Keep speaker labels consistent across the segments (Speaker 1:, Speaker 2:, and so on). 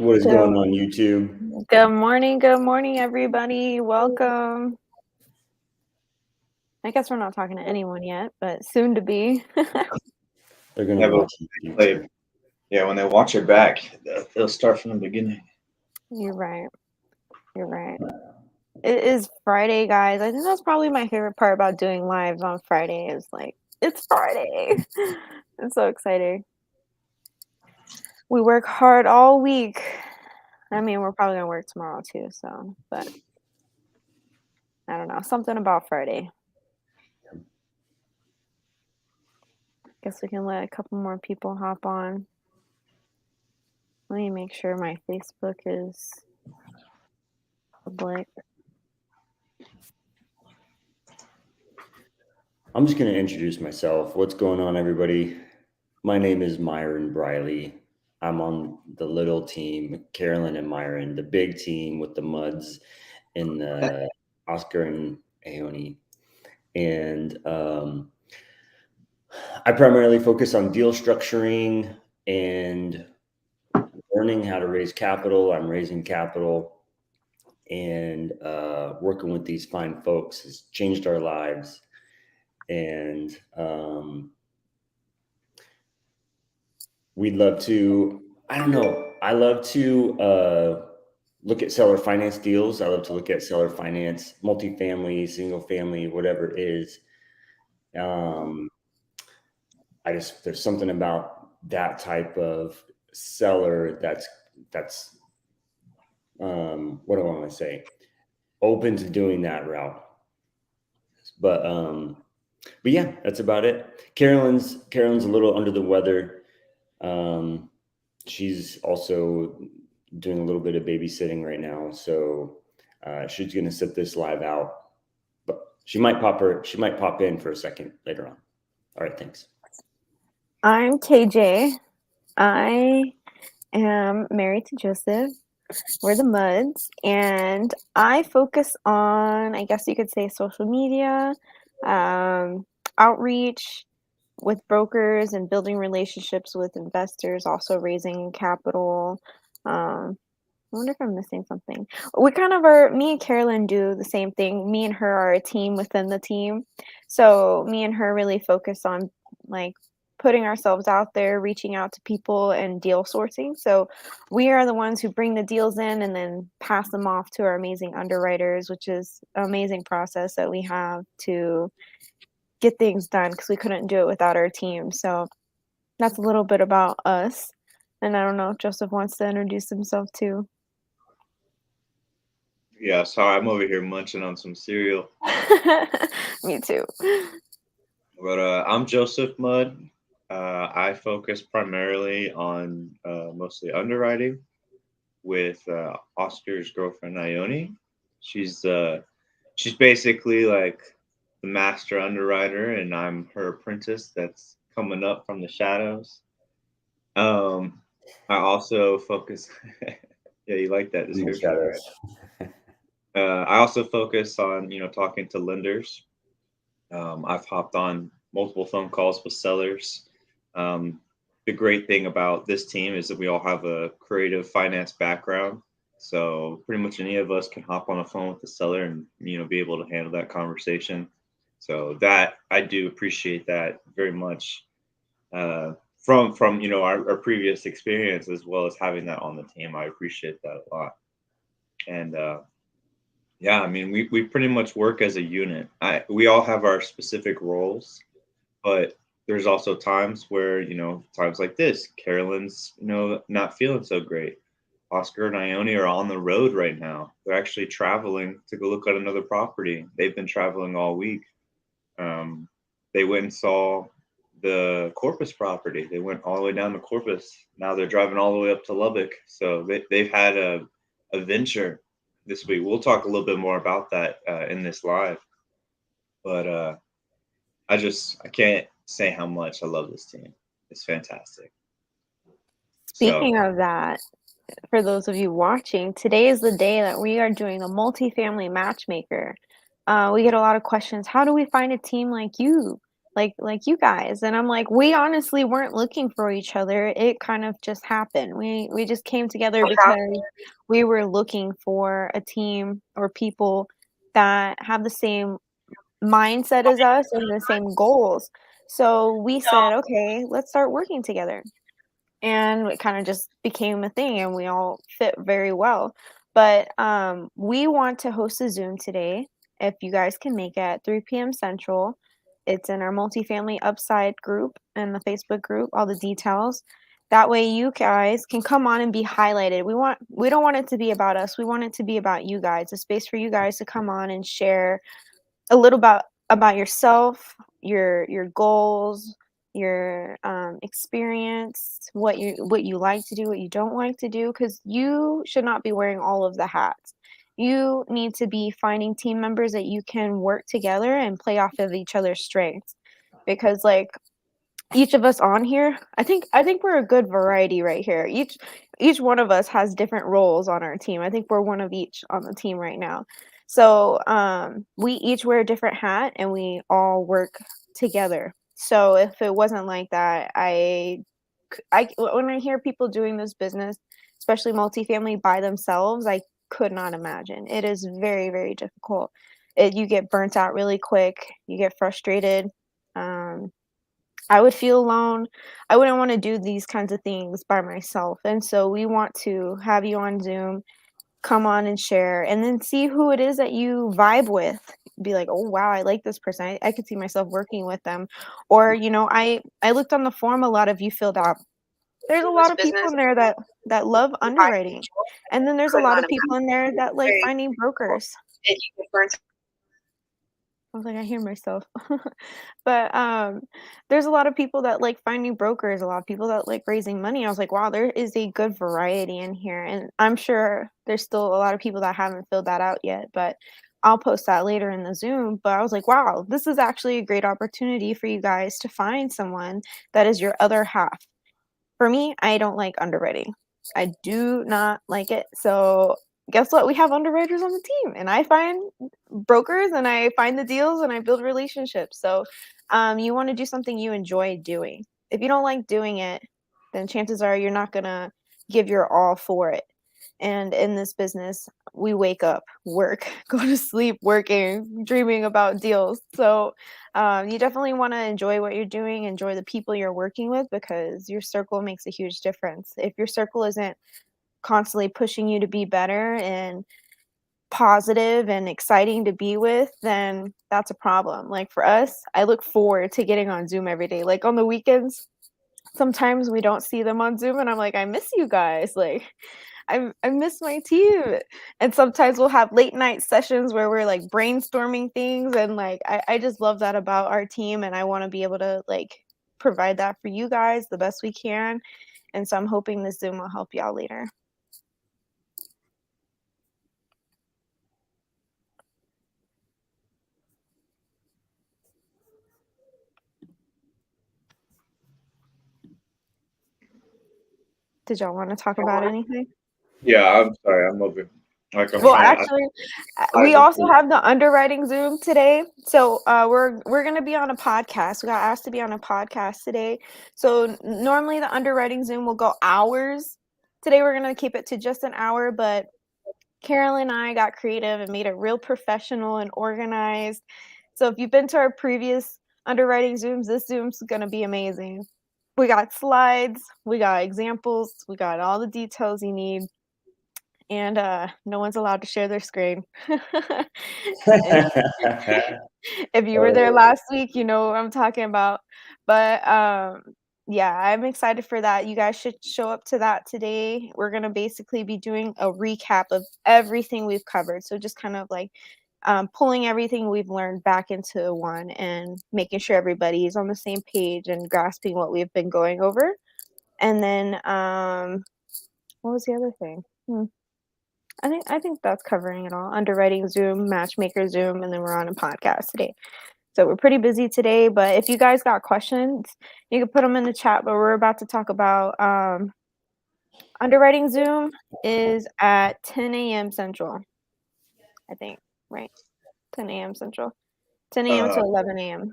Speaker 1: What is going
Speaker 2: Good,
Speaker 1: on YouTube?
Speaker 2: good morning, everybody. Welcome. I guess we're not talking to anyone yet, but soon to be.
Speaker 1: They're gonna
Speaker 3: Yeah, but
Speaker 1: watch in the future.
Speaker 3: when they watch it back, they'll start from the beginning.
Speaker 2: You're right. You're right. It is Friday, guys. I think that's probably my favorite part about doing lives on Friday is like, it's Friday. It's so exciting. We work hard all week. I mean, we're probably gonna work tomorrow too, but I don't know. Something about Friday. Guess we can let a couple more people hop on. Let me make sure my Facebook is public.
Speaker 1: I'm just gonna introduce myself. What's going on, everybody? My name is Myron Briley. I'm on the little team, Carolyn and Myron, the big team with the Muds and the Oscar and Aoni. And I primarily focus on deal structuring and learning how to raise capital. I'm raising capital, and working with these fine folks has changed our lives. And we'd love to, I don't know, I love to look at seller finance deals. I love to look at seller finance, multifamily, single family, whatever it is. There's something about that type of seller that's what do I want to say, open to doing that route. But yeah, that's about it. Carolyn's a little under the weather. She's also doing a little bit of babysitting right now, so she's gonna sit this live out. But she might pop in for a second later on. All right, thanks.
Speaker 2: I'm KJ. I am married to Joseph. We're the Muds, and I focus on, I guess you could say, social media, outreach with brokers, and building relationships with investors, also raising capital. I wonder if I'm missing something. We kind of are, me and Carolyn do the same thing. Me and her are a team within the team. So me and her really focus on like putting ourselves out there, reaching out to people and deal sourcing. So we are the ones who bring the deals in and then pass them off to our amazing underwriters, which is an amazing process that we have to get things done because we couldn't do it without our team. So that's a little bit about us. And I don't know if Joseph wants to introduce himself too.
Speaker 3: Yeah, sorry, I'm over here munching on some cereal.
Speaker 2: Me too.
Speaker 3: But I'm Joseph Mudd. I focus primarily on mostly underwriting with Oscar's girlfriend Ione. She's she's basically like the master underwriter, and I'm her apprentice that's coming up from the shadows. I also focus. Yeah, you like that
Speaker 1: In the
Speaker 3: description, right?
Speaker 1: shadows.
Speaker 3: I also focus on talking to lenders. I've hopped on multiple phone calls with sellers. Um, the great thing about this team is that we all have a creative finance background, so pretty much any of us can hop on a phone with the seller and be able to handle that conversation. So that I do appreciate that very much from our previous experience, as well as having that on the team. I appreciate that a lot. And yeah, I mean, we pretty much work as a unit. We all have our specific roles, but there's also times where, times like this, Carolyn's, not feeling so great. Oscar and Ione are on the road right now. They're actually traveling to go look at another property. They've been traveling all week. Um, they went and saw the Corpus property. They went all the way down to Corpus. Now they're driving all the way up to Lubbock. So they've had a venture this week. We'll talk a little bit more about that in this live. But I can't say how much I love this team. It's fantastic.
Speaker 2: Speaking of that, for those of you watching, today is the day that we are doing a multifamily matchmaker. We get a lot of questions. How do we find a team like you? like you guys. And I'm like, we honestly weren't looking for each other. It kind of just happened. We just came together because we were looking for a team or people that have the same mindset as us and the same goals. So we said, okay, let's start working together. And it kind of just became a thing and we all fit very well. But we want to host a Zoom today. If you guys can make it at 3 p.m. Central, it's in our multifamily upside group and the Facebook group, all the details. That way you guys can come on and be highlighted. We don't want it to be about us. We want it to be about you guys, a space for you guys to come on and share a little about yourself, your goals, your experience, what you like to do, what you don't like to do, because you should not be wearing all of the hats. You need to be finding team members that you can work together and play off of each other's strengths. Because like each of us on here, I think we're a good variety right here. Each one of us has different roles on our team. I think we're one of each on the team right now. So we each wear a different hat and we all work together. So if it wasn't like that, when I hear people doing this business, especially multifamily by themselves, I could not imagine. It is very, very difficult. You get burnt out really quick. You get frustrated. Um, I would feel alone. I wouldn't want to do these kinds of things by myself. And so we want to have you on Zoom, come on and share, and then see who it is that you vibe with. Be like, oh wow, I like this person. I could see myself working with them. Or, I looked on the forum, a lot of you filled out. There's a lot of people in there that love underwriting. And then there's a lot of people in there that like finding brokers. I was like, I hear myself. But there's a lot of people that like finding brokers, a lot of people that like raising money. I was like, wow, there is a good variety in here. And I'm sure there's still a lot of people that haven't filled that out yet, but I'll post that later in the Zoom. But I was like, wow, this is actually a great opportunity for you guys to find someone that is your other half. For me, I don't like underwriting. I do not like it. So guess what? We have underwriters on the team, and I find brokers and I find the deals and I build relationships. So you want to do something you enjoy doing. If you don't like doing it, then chances are you're not gonna give your all for it. And in this business, we wake up, work, go to sleep, working, dreaming about deals. So you definitely want to enjoy what you're doing, enjoy the people you're working with, because your circle makes a huge difference. If your circle isn't constantly pushing you to be better and positive and exciting to be with, then that's a problem. Like for us, I look forward to getting on Zoom every day. Like on the weekends, sometimes we don't see them on Zoom and I'm like, I miss you guys. Like I miss my team. And sometimes we'll have late night sessions where we're like brainstorming things, and like I just love that about our team, and I want to be able to like provide that for you guys the best we can. And so I'm hoping this Zoom will help y'all later. Did y'all want to talk about anything?
Speaker 3: Yeah, I'm sorry. I'm over. Like
Speaker 2: Well, actually, we also have the underwriting Zoom today. So we're gonna be on a podcast. We got asked to be on a podcast today. So normally the underwriting Zoom will go hours. Today we're gonna keep it to just an hour, but Carolyn and I got creative and made it real professional and organized. So if you've been to our previous underwriting Zooms, this Zoom's gonna be amazing. We got slides, we got examples, we got all the details you need. And no one's allowed to share their screen. If you were there last week, you know what I'm talking about. But yeah, I'm excited for that. You guys should show up to that today. We're going to basically be doing a recap of everything we've covered. So just kind of like pulling everything we've learned back into one and making sure everybody's on the same page and grasping what we've been going over. And then what was the other thing? I think that's covering it all. Underwriting Zoom, matchmaker Zoom, and then we're on a podcast today. So we're pretty busy today, but if you guys got questions, you can put them in the chat. But we're about to talk about underwriting Zoom is at 10 a.m. Central, I think, right? 10 a.m. Central. 10 a.m. to 11 a.m.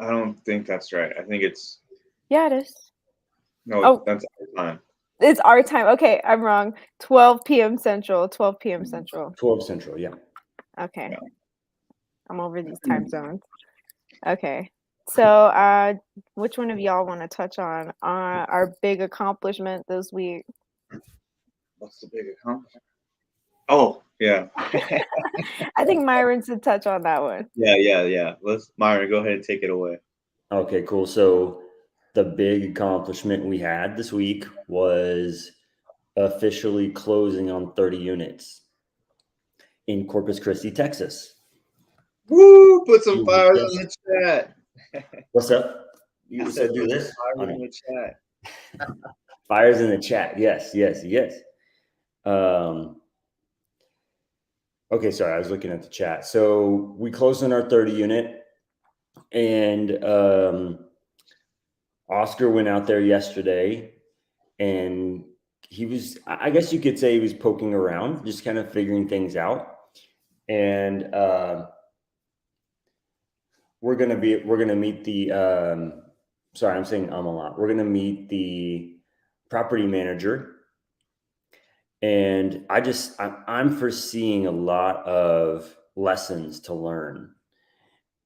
Speaker 3: I don't think that's right. I think it's
Speaker 2: Yeah, it is.
Speaker 3: no.
Speaker 2: Oh,
Speaker 3: That's our time.
Speaker 2: it's our time. Okay, I'm wrong. 12 p.m. Central. 12 p.m. Central.
Speaker 1: 12 Central, yeah.
Speaker 2: Okay,
Speaker 3: Yeah.
Speaker 2: I'm over these time zones. Okay. So, which one of y'all want to touch on our big accomplishment this week?
Speaker 3: What's the big accomplishment? Oh, yeah.
Speaker 2: I think Myron should touch on that one.
Speaker 3: Yeah. Let's Myron, go ahead and take it away.
Speaker 1: Okay, cool. So the big accomplishment we had this week was officially closing on 30 units in Corpus Christi, Texas.
Speaker 3: Woo! Put some
Speaker 1: You
Speaker 3: fires
Speaker 1: just-
Speaker 3: in the chat.
Speaker 1: What's up?
Speaker 3: I
Speaker 1: You
Speaker 3: said
Speaker 1: said do
Speaker 3: put some
Speaker 1: this?
Speaker 3: fires
Speaker 1: Oh,
Speaker 3: in
Speaker 1: no.
Speaker 3: the chat.
Speaker 1: Fires in the chat. Yes. Okay, sorry, I was looking at the chat. So we closed on our 30 unit, and Oscar went out there yesterday, and he was, I guess you could say he was poking around, just kind of figuring things out. And we're gonna meet the sorry, I'm saying a lot. We're gonna meet the property manager, and I'm foreseeing a lot of lessons to learn,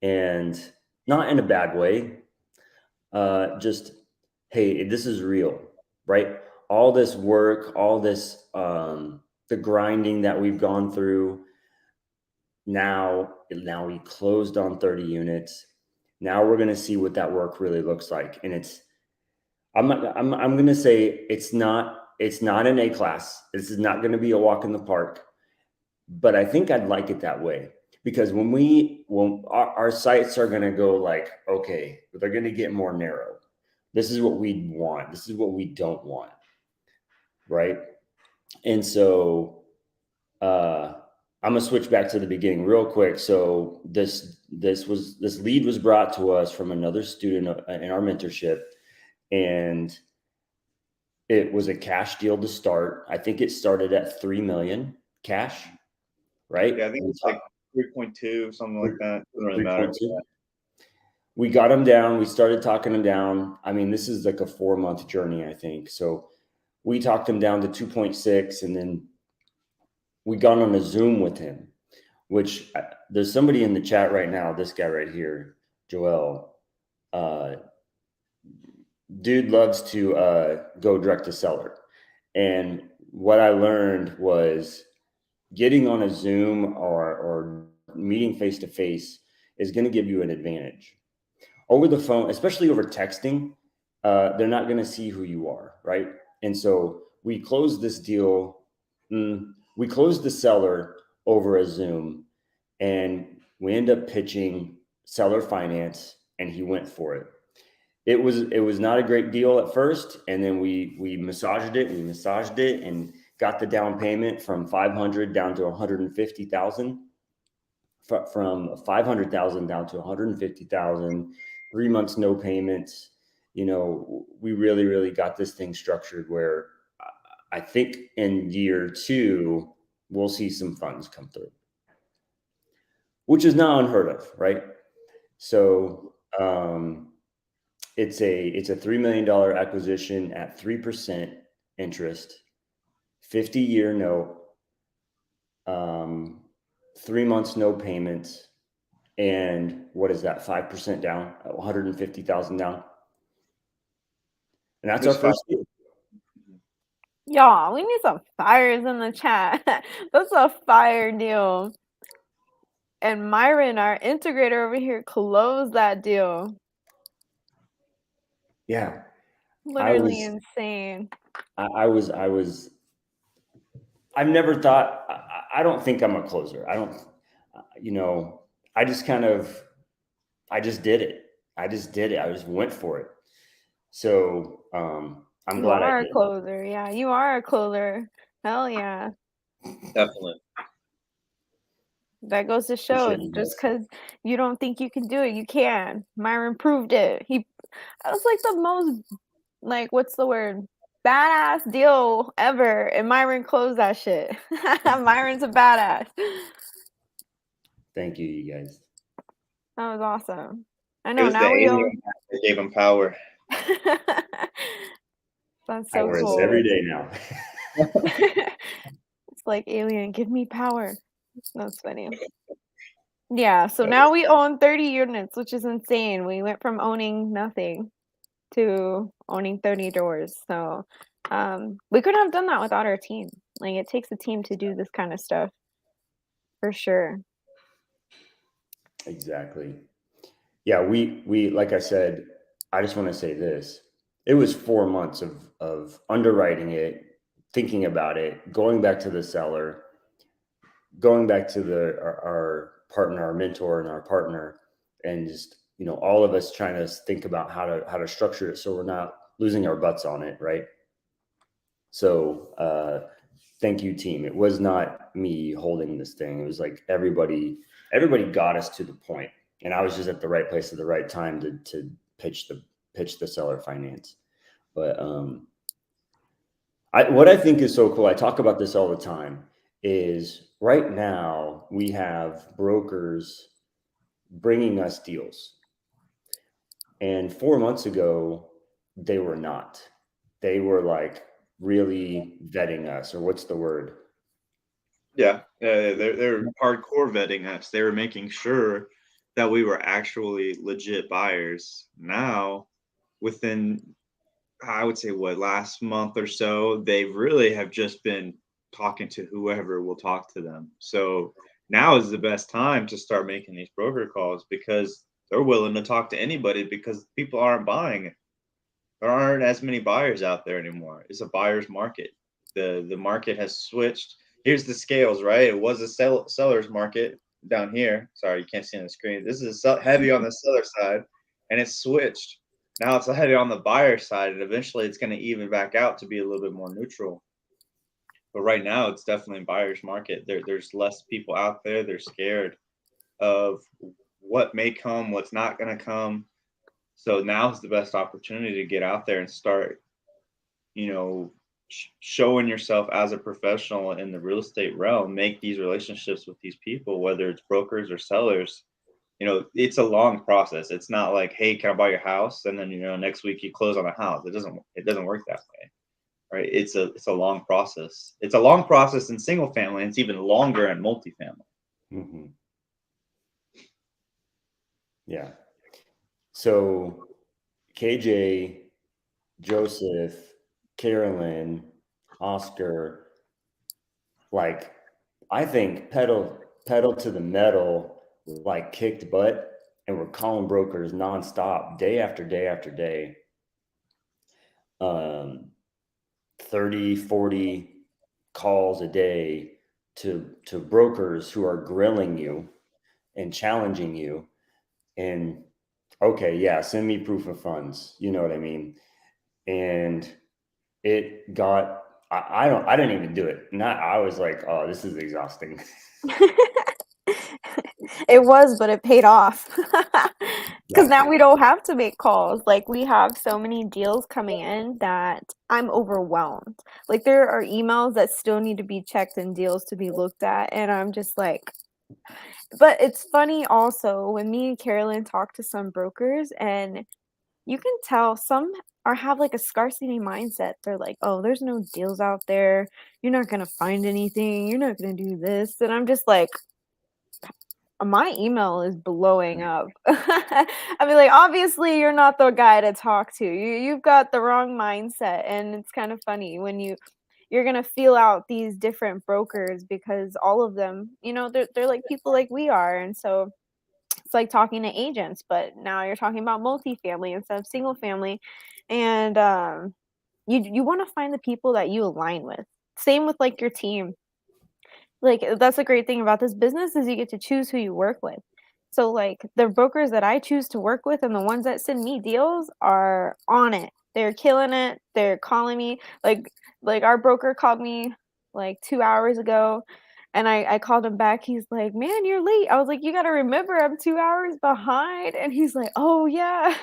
Speaker 1: and not in a bad way. Just, hey, this is real, right? All this work, all this the grinding that we've gone through. Now we closed on 30 units. Now we're going to see what that work really looks like, and I'm going to say it's not an A class. This is not going to be a walk in the park, but I think I'd like it that way, because when our sights are going to go like, okay, they're going to get more narrow. This is what we want. This is what we don't want, right? And so I'm gonna switch back to the beginning real quick. So this lead was brought to us from another student in our mentorship, and it was a cash deal to start. I think it started at 3 million cash, right?
Speaker 3: Yeah, I think it's like 3.2, something like that. Doesn't really matter.
Speaker 1: 3.2. We got him down. We started talking him down. I mean, this is like a 4-month journey, I think. So we talked him down to 2.6, and then we got on a Zoom with him, which there's somebody in the chat right now, this guy right here, Joel. Dude loves to go direct to seller. And what I learned was getting on a Zoom or meeting face to face is going to give you an advantage. Over the phone, especially over texting, they're not going to see who you are, right? And so we closed this deal. We closed the seller over a Zoom, and we end up pitching seller finance, and he went for it. It was not a great deal at first, and then we massaged it and got the down payment from 500 down to 150,000, from 500,000 down to 150,000. 3 months no payments. You know, we really got this thing structured where I think in year 2 we'll see some funds come through, which is not unheard of, right? So it's a $3 million acquisition at 3% interest, 50-year note, 3 months no payments, and what is that? 5% down, 150,000 down, and that's our first deal.
Speaker 2: Y'all, we need some fires in the chat. That's a fire deal. And Myron, our integrator over here, closed that deal.
Speaker 1: Yeah,
Speaker 2: Literally insane.
Speaker 1: I've never thought, I don't think I'm a closer. I don't, I just did it. I just went for it. So I'm glad I
Speaker 2: You are a
Speaker 1: did.
Speaker 2: closer. Yeah, you are a closer. Hell yeah.
Speaker 3: Definitely.
Speaker 2: That goes to show,
Speaker 1: Appreciate you
Speaker 2: just
Speaker 1: guys.
Speaker 2: because you don't think you can do it, you can. Myron proved it. That was like the most, like, what's the word? Badass deal ever. And Myron closed that shit. Myron's a badass.
Speaker 1: Thank you, you guys.
Speaker 2: That was awesome. I
Speaker 3: It
Speaker 2: know,
Speaker 3: was the
Speaker 2: now we own.
Speaker 3: alien that gave him power.
Speaker 2: That's
Speaker 1: I
Speaker 2: so
Speaker 1: wear this
Speaker 2: cool.
Speaker 1: every day now.
Speaker 2: It's like, alien, give me power. That's funny. Yeah, so
Speaker 1: But
Speaker 2: now we own 30 units, which is insane. We went from owning nothing to owning 30 doors. So we couldn't have done that without our team. Like, it takes a team to do this kind of stuff for sure.
Speaker 1: exactly. Yeah, we like I said, I just want to say this. It was 4 months of underwriting it, thinking about it, going back to the seller, going back to our partner, our mentor, and our partner, and just all of us trying to think about how to structure it so we're not losing our butts on it, right? So thank you, team. It was not me holding this thing. It was like everybody got us to the point, and I was just at the right place at the right time to pitch the seller finance. But what I think is so cool, I talk about this all the time, is right now we have brokers bringing us deals. And 4 months ago, they were not. They were like really vetting us, or what's the word?
Speaker 3: Yeah, they're hardcore vetting us. They were making sure that we were actually legit buyers. Now, within I would say what last month or so, they really have just been talking to whoever will talk to them. So now is the best time to start making these broker calls because they're willing to talk to anybody because people aren't buying. There aren't as many buyers out there anymore. It's a buyer's market. The market has switched. Here's the scales, right? It was a seller's market down here. Sorry, you can't see on the screen. This is heavy on the seller side, and it's switched. Now it's heavy on the buyer side, and eventually it's going to even back out to be a little bit more neutral. But right now, it's definitely a buyer's market. There's less people out there. They're scared of what may come, what's not going to come. So now's the best opportunity to get out there and start, showing yourself as a professional in the real estate realm, make these relationships with these people, whether it's brokers or sellers. It's a long process. It's not like, hey, can I buy your house? And then, next week you close on a house. It doesn't work that way. Right. It's a long process. It's a long process in single family, and it's even longer in multifamily.
Speaker 1: Mm-hmm. Yeah. So KJ, Joseph, Carolyn, Oscar, like I think pedal to the metal, like kicked butt, and we're calling brokers nonstop, day after day after day. 30, 40 calls a day to brokers who are grilling you and challenging you. And okay, yeah, send me proof of funds. You know what I mean? And it got I didn't even do it. Not I was like, oh, this is exhausting.
Speaker 2: It was, but it paid off. Because
Speaker 1: Yeah.
Speaker 2: now we don't have to make calls. Like, we have so many deals coming in that I'm overwhelmed. Like, there are emails that still need to be checked and deals to be looked at. And I'm just like, but it's funny also when me and Carolyn talk to some brokers, and you can tell some are have like a scarcity mindset. They're like, oh, there's no deals out there. You're not going to find anything. You're not going to do this. And I'm just like, my email is blowing up. I mean, like, obviously you're not the guy to talk to. You've got the wrong mindset, and it's kind of funny when you're gonna feel out these different brokers because all of them, they're like people like we are, and so it's like talking to agents, but now you're talking about multifamily instead of single family, and you want to find the people that you align with. Same with like your team. Like, that's a great thing about this business is you get to choose who you work with. So, like, the brokers that I choose to work with and the ones that send me deals are on it. They're killing it. They're calling me. Like our broker called me like 2 hours ago, and I called him back. He's like, "Man, you're late." I was like, "You got to remember I'm 2 hours behind." And he's like, "Oh, yeah."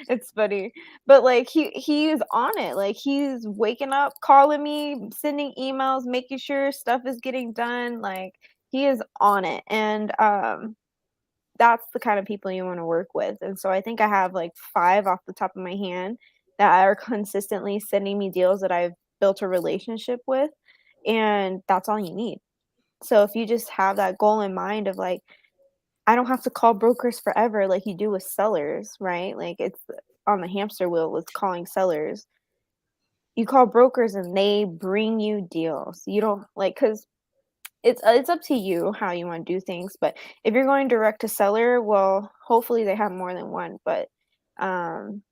Speaker 2: It's funny. But like he's on it. Like, he's waking up, calling me, sending emails, making sure stuff is getting done. Like, he is on it. And that's the kind of people you want to work with. And so I think I have like 5 off the top of my hand that are consistently sending me deals that I've built a relationship with, and that's all you need. So if you just have that goal in mind of like, I don't have to call brokers forever like you do with sellers, right? Like it's on the hamster wheel with calling sellers. You call brokers and they bring you deals. You don't like, cuz it's up to you how you want to do things, but if you're going direct to seller, well, hopefully they have more than one, but um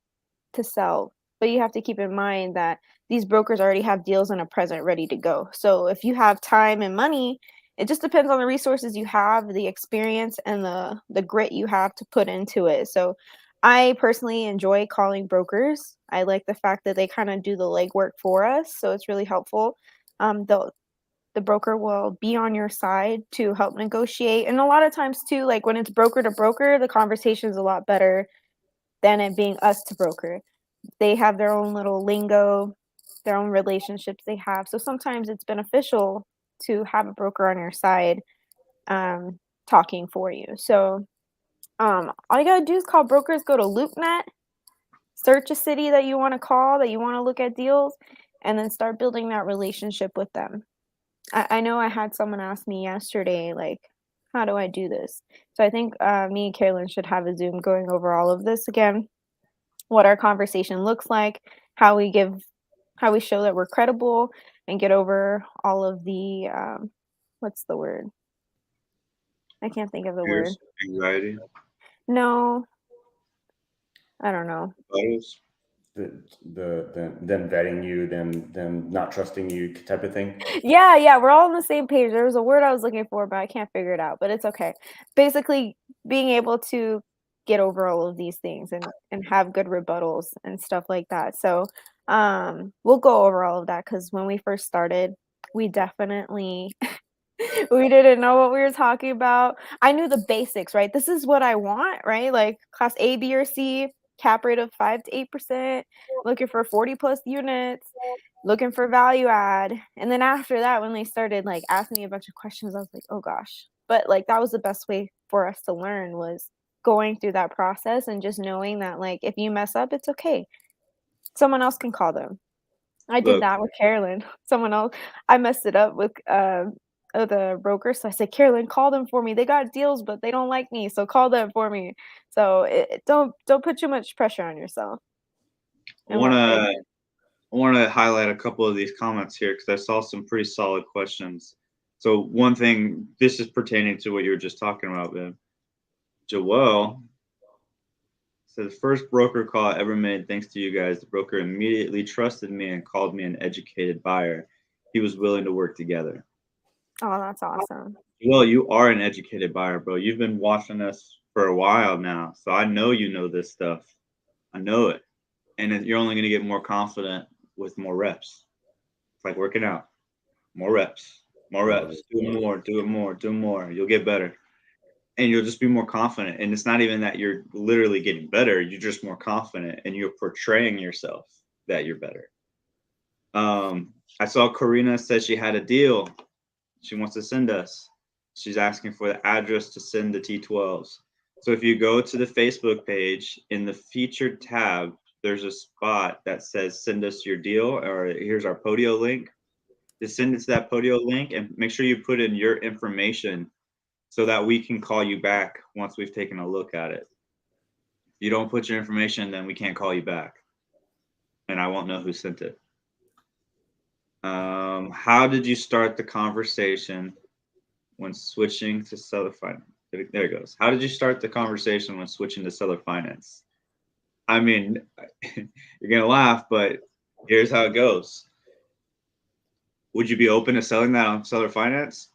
Speaker 2: to sell. But you have to keep in mind that these brokers already have deals in a present ready to go. So if you have time and money, it just depends on the resources you have, the experience and the grit you have to put into it. So I personally enjoy calling brokers. I like the fact that they kind of do the legwork for us, so it's really helpful. The broker will be on your side to help negotiate. And a lot of times too, like when it's broker to broker, the conversation is a lot better than it being us to broker. They have their own little lingo, their own relationships they have. So sometimes it's beneficial to have a broker on your side talking for you. So all you gotta do is call brokers, go to LoopNet, search a city that you want to call, that you want to look at deals, and then start building that relationship with them. I know I had someone ask me yesterday, like, how do I do this? So I think me and Carolyn should have a Zoom going over all of this again, what our conversation looks like, how we give, how we show that we're credible, and get over all of the, what's the word? I can't think of the word.
Speaker 3: Fears, anxiety,
Speaker 2: No, I don't know.
Speaker 3: battles.
Speaker 1: Them vetting you, them not trusting you type of thing.
Speaker 2: Yeah, we're all on the same page. There was a word I was looking for, but I can't figure it out, but it's okay. Basically, being able to get over all of these things and have good rebuttals and stuff like that. So, we'll go over all of that because when we first started, we definitely we didn't know what we were talking about. I knew the basics, right? This is what I want, right? Like class A, B, or C, cap rate of 5 to 8%, looking for 40 plus units, looking for value add. And then after that, when they started like asking me a bunch of questions, I was like, oh gosh. But like that was the best way for us to learn, was going through that process and just knowing that like if you mess up, it's okay. Someone else can call them. I did
Speaker 3: Look,
Speaker 2: that with Carolyn. Someone else, I messed it up with the broker. So I said, Carolyn, call them for me. They got deals, but they don't like me. So call them for me. So don't put too much pressure on yourself.
Speaker 3: I
Speaker 2: And
Speaker 3: want
Speaker 2: what
Speaker 3: to I want to highlight a couple of these comments here because I saw some pretty solid questions. So one thing, this is pertaining to what you were just talking about, Ben. Joelle said, the first broker call I ever made, thanks to you guys. The broker immediately trusted me and called me an educated buyer. He was willing to work together.
Speaker 2: Oh, that's awesome.
Speaker 3: Well, you are an educated buyer, bro. You've been watching us for a while now, so I know you know this stuff. I know it, and you're only going to get more confident with more reps. It's like working out. More reps, more reps. Do it more, do it more, do more. You'll get better, and you'll just be more confident. And it's not even that you're literally getting better; you're just more confident, and you're portraying yourself that you're better. I saw Karina said she had a deal. She wants to send us. She's asking for the address to send the T12s. So if you go to the Facebook page, in the featured tab, there's a spot that says send us your deal, or here's our Podio link. Just send it to that Podio link and make sure you put in your information so that we can call you back once we've taken a look at it. If you don't put your information, then we can't call you back. And I won't know who sent it. How did you start the conversation when switching to seller finance? There it goes. How did you start the conversation when switching to seller finance? I mean, you're going to laugh, but here's how it goes. Would you be open to selling that on seller finance?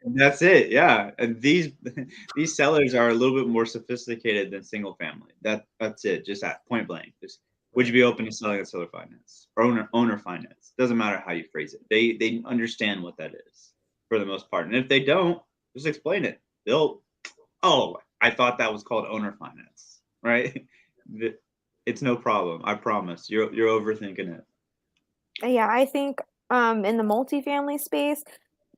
Speaker 3: That's it. Yeah. And these sellers are a little bit more sophisticated than single family. That's it. Just at point blank. Just, would you be open to selling at seller finance or owner finance? Doesn't matter how you phrase it. They understand what that is for the most part. And if they don't, just explain it. I thought that was called owner finance, right? It's no problem. I promise. You're overthinking it.
Speaker 2: Yeah, I think in the multifamily space,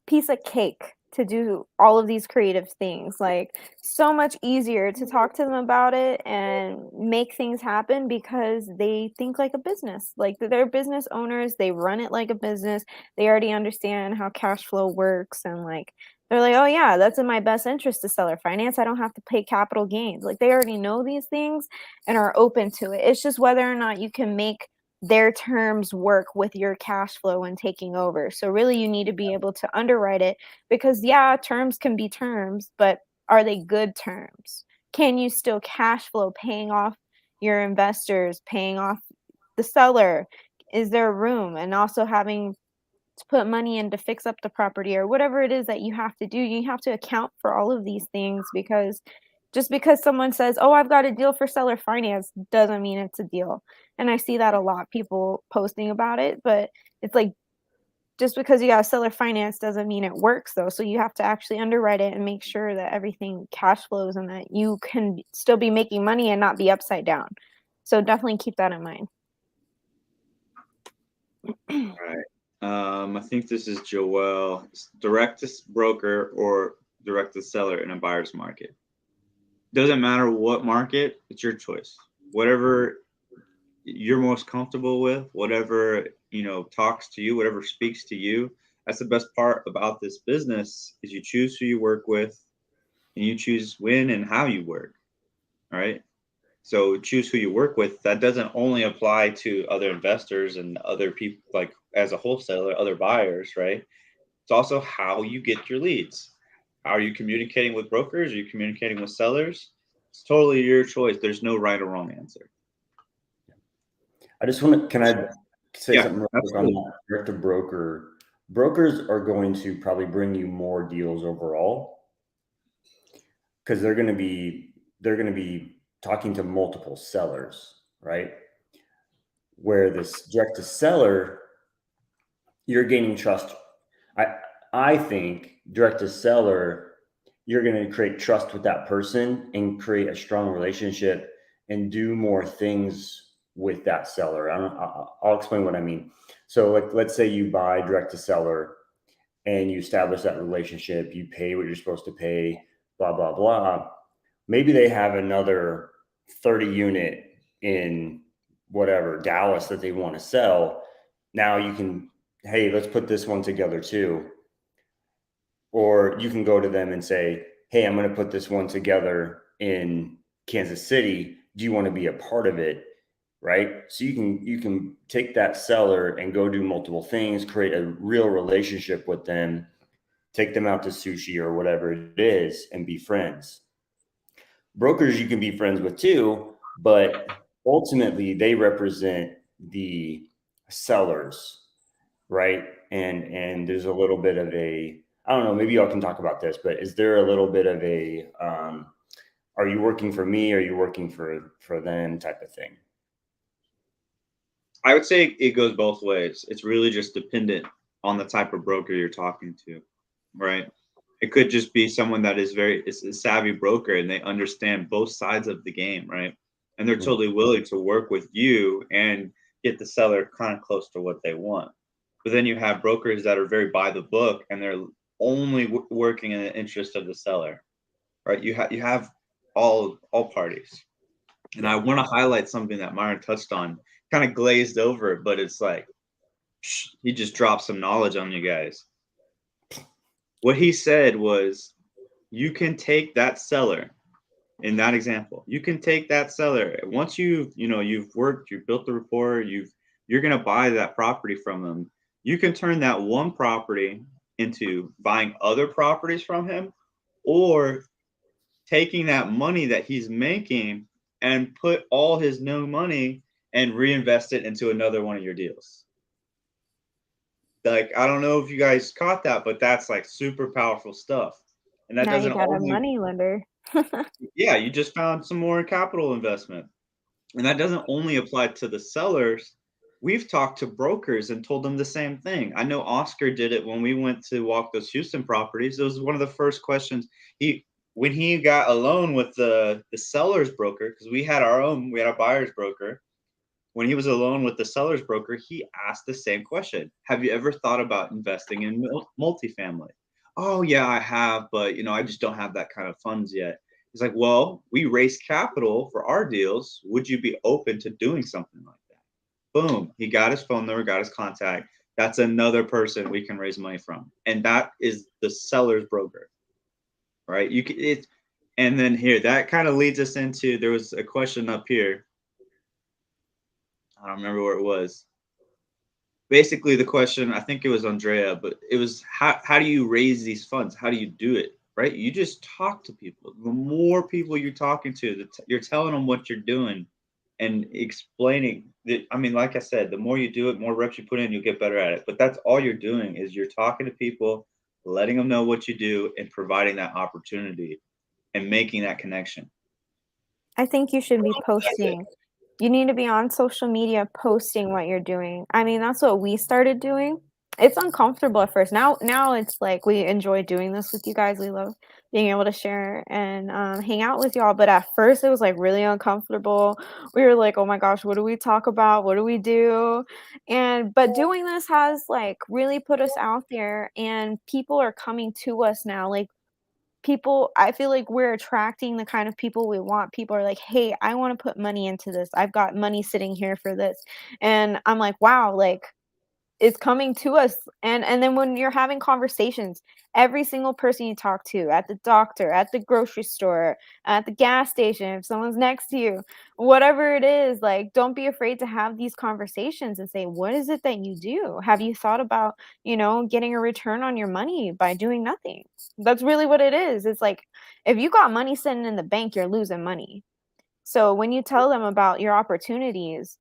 Speaker 2: piece of cake. to do all of these creative things. Like, so much easier to talk to them about it and make things happen because they think like a business. Like, they're business owners, they run it like a business. They already understand how cash flow works, and like they're like, "Oh yeah, that's in my best interest to seller finance. I don't have to pay capital gains." Like, they already know these things and are open to it. It's just whether or not you can make their terms work with your cash flow and taking over. So really you need to be able to underwrite it, because yeah, terms can be terms, but are they good terms? Can you still cash flow paying off your investors, paying off the seller? Is there room? And also having to put money in to fix up the property or whatever it is that you have to do. You have to account for all of these things, because just because someone says, "Oh, I've got a deal for seller finance," doesn't mean it's a deal. And I see that a lot, people posting about it, but it's like, just because you got seller finance doesn't mean it works though. So you have to actually underwrite it and make sure that everything cash flows and that you can still be making money and not be upside down. So definitely keep that in mind.
Speaker 3: All right. I think this is Joelle. Direct to broker or direct to seller in a buyer's market. Doesn't matter what market, it's your choice. Whatever you're most comfortable with, whatever talks to you, whatever speaks to you. That's the best part about this business, is you choose who you work with, and you choose when and how you work. All right. So choose who you work with. That doesn't only apply to other investors and other people, like as a wholesaler, other buyers, right? It's also how you get your leads. How are you communicating with brokers? Are you communicating with sellers? It's totally your choice. There's no right or wrong answer.
Speaker 1: I just want to, can I say
Speaker 3: Yeah,
Speaker 1: something real quick on
Speaker 3: absolutely.
Speaker 1: that? Direct to broker. Brokers are going to probably bring you more deals overall, because they're going to be talking to multiple sellers, right? Where this direct to seller, you're gaining trust. I I think direct to seller, you're going to create trust with that person and create a strong relationship and do more things with that seller. I'll explain what I mean. So, like, let's say you buy direct to seller and you establish that relationship, you pay what you're supposed to pay, blah blah blah. Maybe they have another 30 unit in whatever Dallas that they want to sell. Now you can, hey, let's put this one together too. Or you can go to them and say, hey, I'm going to put this one together in Kansas City. Do you want to be a part of it? Right. So you can take that seller and go do multiple things, create a real relationship with them, take them out to sushi or whatever it is, and be friends. Brokers you can be friends with too, but ultimately they represent the sellers, right? And there's a little bit of a, I don't know, maybe y'all can talk about this, but is there a little bit of a are you working for me, or are you working for them type of thing?
Speaker 3: I would say it goes both ways. It's really just dependent on the type of broker you're talking to, right? It could just be someone that is a savvy broker and they understand both sides of the game, right? And they're totally willing to work with you and get the seller kind of close to what they want. But then you have brokers that are very by the book and they're only working in the interest of the seller, right? You have all parties. And I want to highlight something that Myron touched on, kind of glazed over it, but it's like he just dropped some knowledge on you guys. What he said was, you can take that seller in that example. You can take that seller once you've worked, you've built the rapport, you're gonna buy that property from them. You can turn that one property into buying other properties from him, or taking that money that he's making and put all his new money and reinvest it into another one of your deals. Like, I don't know if you guys caught that, but that's like super powerful stuff. And that
Speaker 2: Now you
Speaker 3: doesn't
Speaker 2: got a
Speaker 3: only,
Speaker 2: money lender.
Speaker 3: yeah, you just found some more capital investment. And that doesn't only apply to the sellers. We've talked to brokers and told them the same thing. I know Oscar did it when we went to walk those Houston properties. It was one of the first questions when he got a loan with the seller's broker, because we had a buyer's broker. When he was alone with the seller's broker, he asked the same question. Have you ever thought about investing in multifamily? oh yeah, I have, but I just don't have that kind of funds yet. It's like, well, we raised capital for our deals. Would you be open to doing something like that? Boom. He got his phone number, got his contact. That's another person we can raise money from. And that is the seller's broker, right? And then here, that kind of leads us into, there was a question up here. I don't remember where it was. Basically the question, I think it was Andrea, but it was how do you raise these funds? How do you do it? Right? You just talk to people. The more people you're talking to, you're telling them what you're doing and explaining that. I mean, like I said, the more you do it, more reps you put in, you'll get better at it. But that's all you're doing is you're talking to people, letting them know what you do, and providing that opportunity and making that connection.
Speaker 2: I think you should be posting. You need to be on social media posting what you're doing. I mean, that's what we started doing. It's uncomfortable at first. Now it's like we enjoy doing this with you guys. We love being able to share and hang out with y'all. But at first, it was like really uncomfortable. We were like, "Oh my gosh, what do we talk about? What do we do?" And but doing this has like really put us out there, and people are coming to us now. Like people, I feel like we're attracting the kind of people we want. People are like, "Hey, I want to put money into this. I've got money sitting here for this." And I'm like, "Wow, like it's coming to us." And then when you're having conversations, every single person you talk to at the doctor, at the grocery store, at the gas station, if someone's next to you, whatever it is, like don't be afraid to have these conversations and say, "What is it that you do? Have you thought about, getting a return on your money by doing nothing?" That's really what it is. It's like if you got money sitting in the bank, you're losing money. So when you tell them about your opportunities,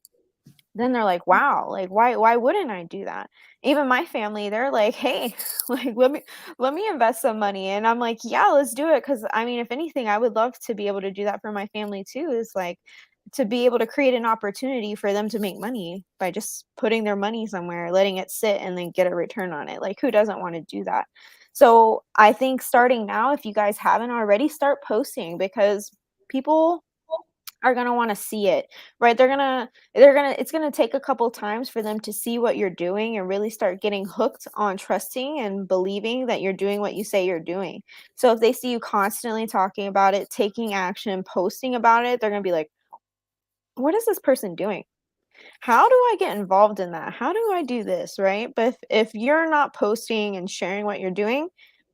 Speaker 2: then they're like, "Wow, like why wouldn't I do that?" Even my family, they're like, "Hey, like let me invest some money." And I'm like, "Yeah, let's do it." Cuz I mean, if anything, I would love to be able to do that for my family too, is like to be able to create an opportunity for them to make money by just putting their money somewhere, letting it sit and then get a return on it. Like who doesn't want to do that? So, I think starting now, if you guys haven't already, start posting because people are gonna wanna see it, right? They're gonna it's gonna take a couple times for them to see what you're doing and really start getting hooked on trusting and believing that you're doing what you say you're doing. So if they see you constantly talking about it, taking action, posting about it, they're gonna be like, "What is this person doing? How do I get involved in that? How do I do this?" Right? But if you're not posting and sharing what you're doing,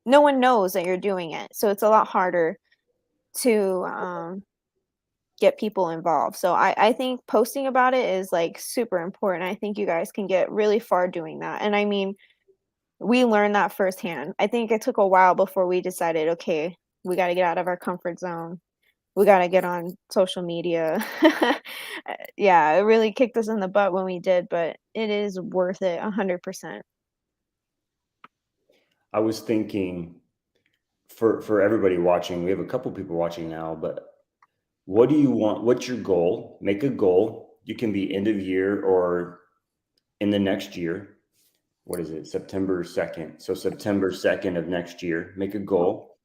Speaker 2: no one knows that you're doing it. So it's a lot harder to, get people involved. So I think posting about it is like super important. I think you guys can get really far doing that. And I mean, we learned that firsthand. I think it took a while before we decided, okay, we got to get out of our comfort zone. We got to get on social media. Yeah, it really kicked us in the butt when we did, but it is worth it 100%.
Speaker 1: I was thinking for everybody watching, we have a couple people watching now, but what do you want? What's your goal? Make a goal. You can be end of year or in the next year. What is it? September 2nd. So September 2nd of next year, make a goal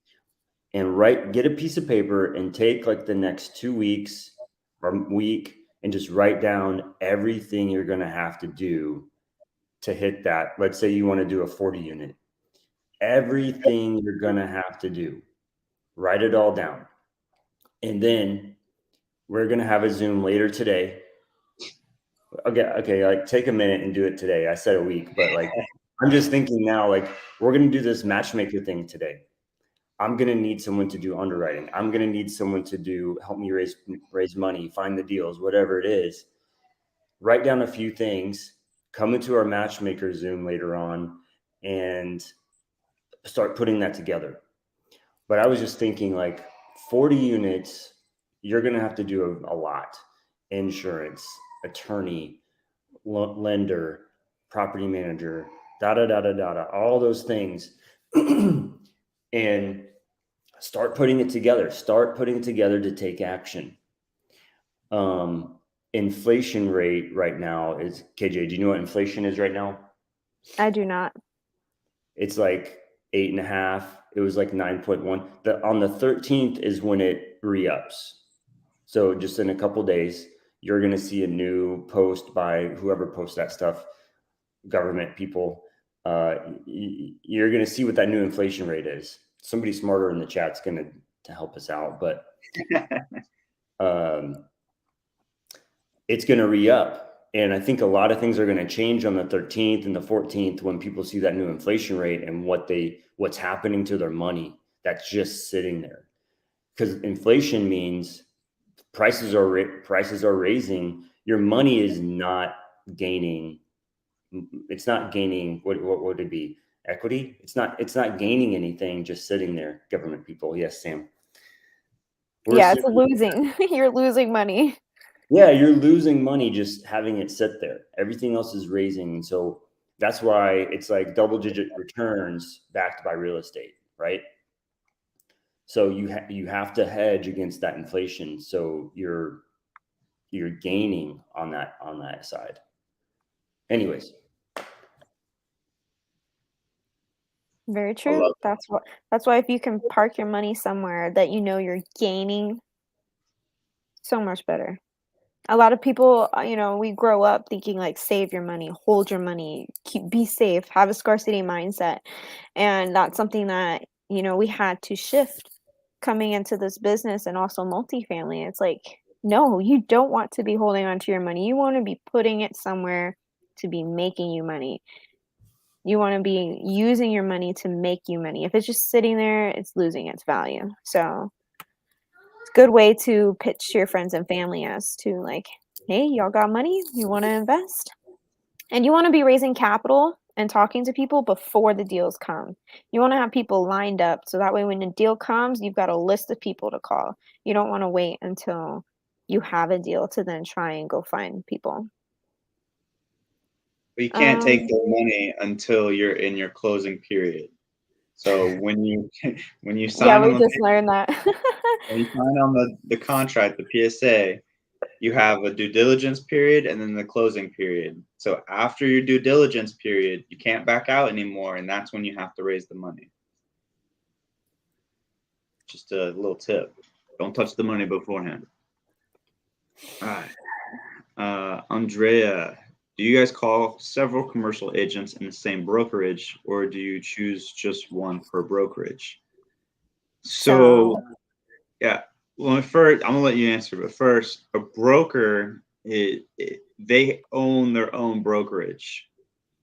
Speaker 1: and get a piece of paper and take like the next 2 weeks or week and just write down everything you're going to have to do to hit that. Let's say you want to do a 40 unit. Everything you're going to have to do, write it all down. And then we're going to have a Zoom later today. Okay, like take a minute and do it today. I said a week, but like I'm just thinking now, like we're going to do this matchmaker thing today. I'm going to need someone to do underwriting. I'm going to need someone to help me raise money, find the deals, whatever it is. Write down a few things, come into our matchmaker Zoom later on and start putting that together. But I was just thinking like 40 units, you're going to have to do a lot. Insurance, attorney, lender, property manager, all those things. And start putting it together. Start putting it together to take action. Inflation rate right now is, KJ, do you know what inflation is right now?
Speaker 2: I do not.
Speaker 1: It's like 8.5. It was like 9.1. On the 13th is when it re-ups. So just in a couple days, you're going to see a new post by whoever posts that stuff, government people, you're going to see what that new inflation rate is. Somebody smarter in the chat's going to help us out, but it's going to re-up. And I think a lot of things are going to change on the 13th and the 14th when people see that new inflation rate and what's happening to their money that's just sitting there. Because inflation means prices are raising. Your money is not gaining. It's not gaining. What would it be? Equity? It's not gaining anything just sitting there. Government people. Yes, Sam.
Speaker 2: Yeah, it's losing. You're losing money.
Speaker 1: Yeah, you're losing money just having it sit there. Everything else is raising. And so that's why it's like double-digit returns backed by real estate, right? So you have to hedge against that inflation. So you're gaining on that side. Anyways.
Speaker 2: Very true. That's why if you can park your money somewhere that you know you're gaining, so much better. A lot of people, we grow up thinking like save your money, hold your money, be safe, have a scarcity mindset. And that's something that, we had to shift coming into this business and also multifamily. It's like, no, you don't want to be holding on to your money. You want to be putting it somewhere to be making you money. You want to be using your money to make you money. If it's just sitting there, it's losing its value. So good way to pitch to your friends and family as to like, hey, y'all got money, you want to invest, and you want to be raising capital and talking to people before the deals come. You want to have people lined up so that way when the deal comes, you've got a list of people to call. You don't want to wait until you have a deal to then try and go find people.
Speaker 3: But you can't take the money until you're in your closing period. So when you sign
Speaker 2: we
Speaker 3: on
Speaker 2: just learned that.
Speaker 3: when you sign on the contract, the PSA, you have a due diligence period and then the closing period. So after your due diligence period, you can't back out anymore, and that's when you have to raise the money. Just a little tip. Don't touch the money beforehand. All right. Andrea, do you guys call several commercial agents in the same brokerage, or do you choose just one per brokerage? So yeah. Well, first, I'm gonna let you answer, but first, a broker, they own their own brokerage.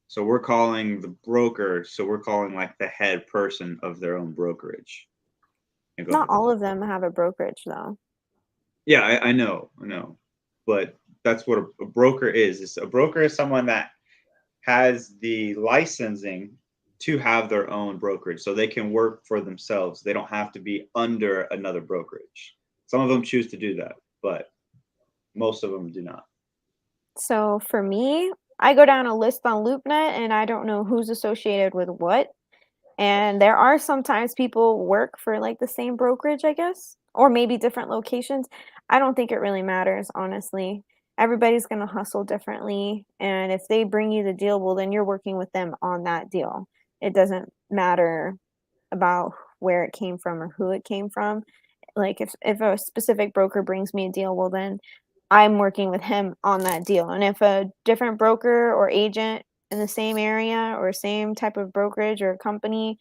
Speaker 3: So we're calling the broker, so we're calling like the head person of their own brokerage.
Speaker 2: Not all of them have a brokerage though.
Speaker 3: Yeah, I know, but that's what a broker is. A broker is someone that has the licensing to have their own brokerage, so they can work for themselves. They don't have to be under another brokerage. Some of them choose to do that, but most of them do not.
Speaker 2: So for me, I go down a list on LoopNet and I don't know who's associated with what. And there are sometimes people work for like the same brokerage, I guess, or maybe different locations. I don't think it really matters, honestly. Everybody's going to hustle differently. And if they bring you the deal, well, then you're working with them on that deal. It doesn't matter about where it came from or who it came from. Like if a specific broker brings me a deal, well, then I'm working with him on that deal. And if a different broker or agent in the same area or same type of brokerage or company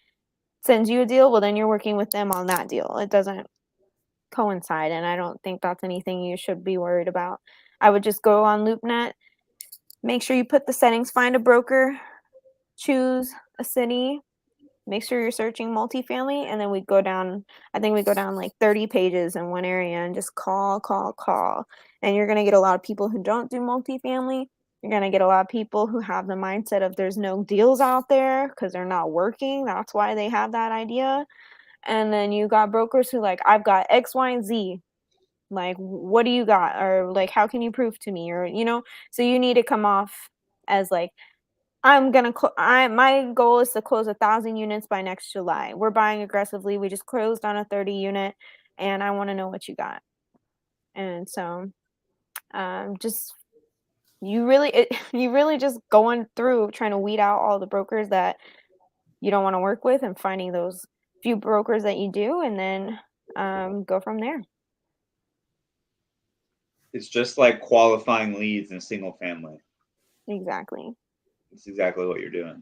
Speaker 2: sends you a deal, well, then you're working with them on that deal. It doesn't coincide, and I don't think that's anything you should be worried about. I would just go on LoopNet, make sure you put the settings, find a broker, choose a city, make sure you're searching multifamily, and then I think we go down like 30 pages in one area and just call. And you're going to get a lot of people who don't do multifamily. You're going to get a lot of people who have the mindset of there's no deals out there because they're not working. That's why they have that idea. And then you got brokers who like, I've got X, Y, and Z. Like, what do you got? Or like, how can you prove to me? Or, so you need to come off as like, my goal is to close 1,000 units by next July. We're buying aggressively. We just closed on a 30 unit and I want to know what you got. And so, just, you really just going through trying to weed out all the brokers that you don't want to work with and finding those few brokers that you do and then, go from there.
Speaker 3: It's just like qualifying leads in single family.
Speaker 2: Exactly.
Speaker 3: It's exactly what you're doing.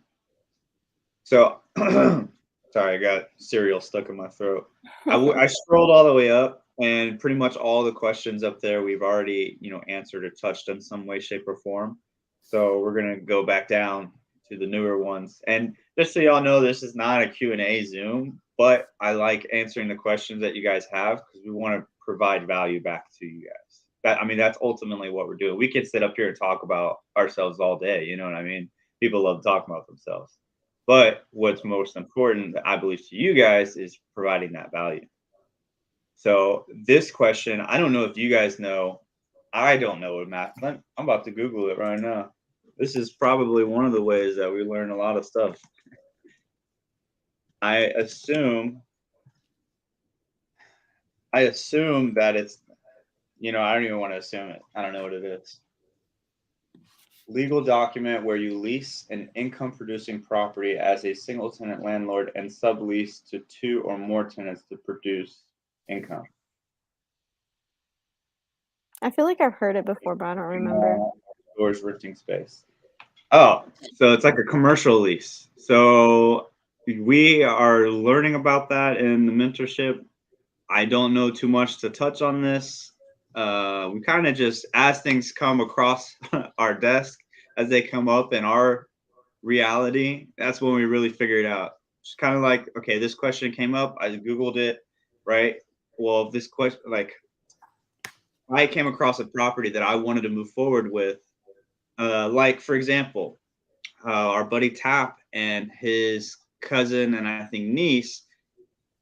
Speaker 3: So, sorry, I got cereal stuck in my throat. I scrolled all the way up, and pretty much all the questions up there we've already, answered or touched in some way, shape, or form. So we're gonna go back down to the newer ones. And just so y'all know, this is not a Q&A Zoom, but I like answering the questions that you guys have because we want to provide value back to you guys. That's ultimately what we're doing. We could sit up here and talk about ourselves all day. You know what I mean? People love talking about themselves. But what's most important, I believe, to you guys is providing that value. So this question, I don't know if you guys know. I don't know what math. I'm about to Google it right now. This is probably one of the ways that we learn a lot of stuff. I assume that it's, I don't even want to assume it. I don't know what it is. Legal document where you lease an income producing property as a single tenant landlord and sublease to 2 or more tenants to produce income.
Speaker 2: I feel like I've heard it before, but I don't remember.
Speaker 3: Storage renting space. Oh, so it's like a commercial lease. So we are learning about that in the mentorship. I don't know too much to touch on this. We kind of just, as things come across our desk, as they come up in our reality, that's when we really figure it out. It's kind of like, okay, this question came up. I Googled it, right? Well, this question, like, I came across a property that I wanted to move forward with. Like, for example, our buddy Tap and his cousin and I think niece,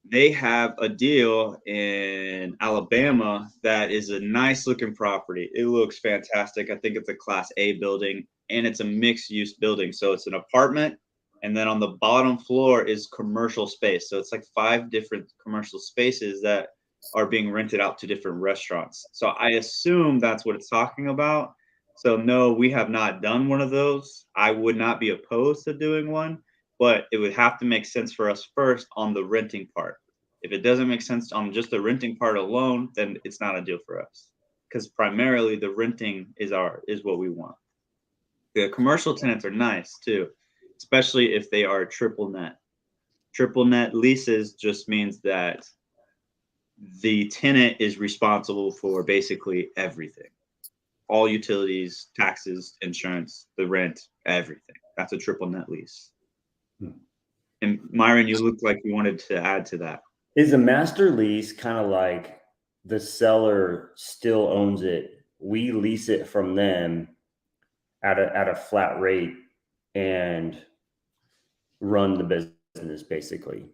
Speaker 3: they have a deal in Alabama that is a nice looking property. It looks fantastic. I think it's a Class A building and it's a mixed use building. So it's an apartment. And then on the bottom floor is commercial space. So it's like 5 different commercial spaces that are being rented out to different restaurants. So I assume that's what it's talking about. So no, we have not done one of those. I would not be opposed to doing one, but it would have to make sense for us first on the renting part. If it doesn't make sense on just the renting part alone, then it's not a deal for us. Because primarily the renting is what we want. The commercial tenants are nice too, especially if they are triple net. Triple net leases just means that the tenant is responsible for basically everything. All utilities, taxes, insurance, the rent, everything. That's a triple net lease. And Myron, you look like you wanted to add to that.
Speaker 1: Is a master lease kind of like the seller still owns it? We lease it from them at a flat rate and run the business basically.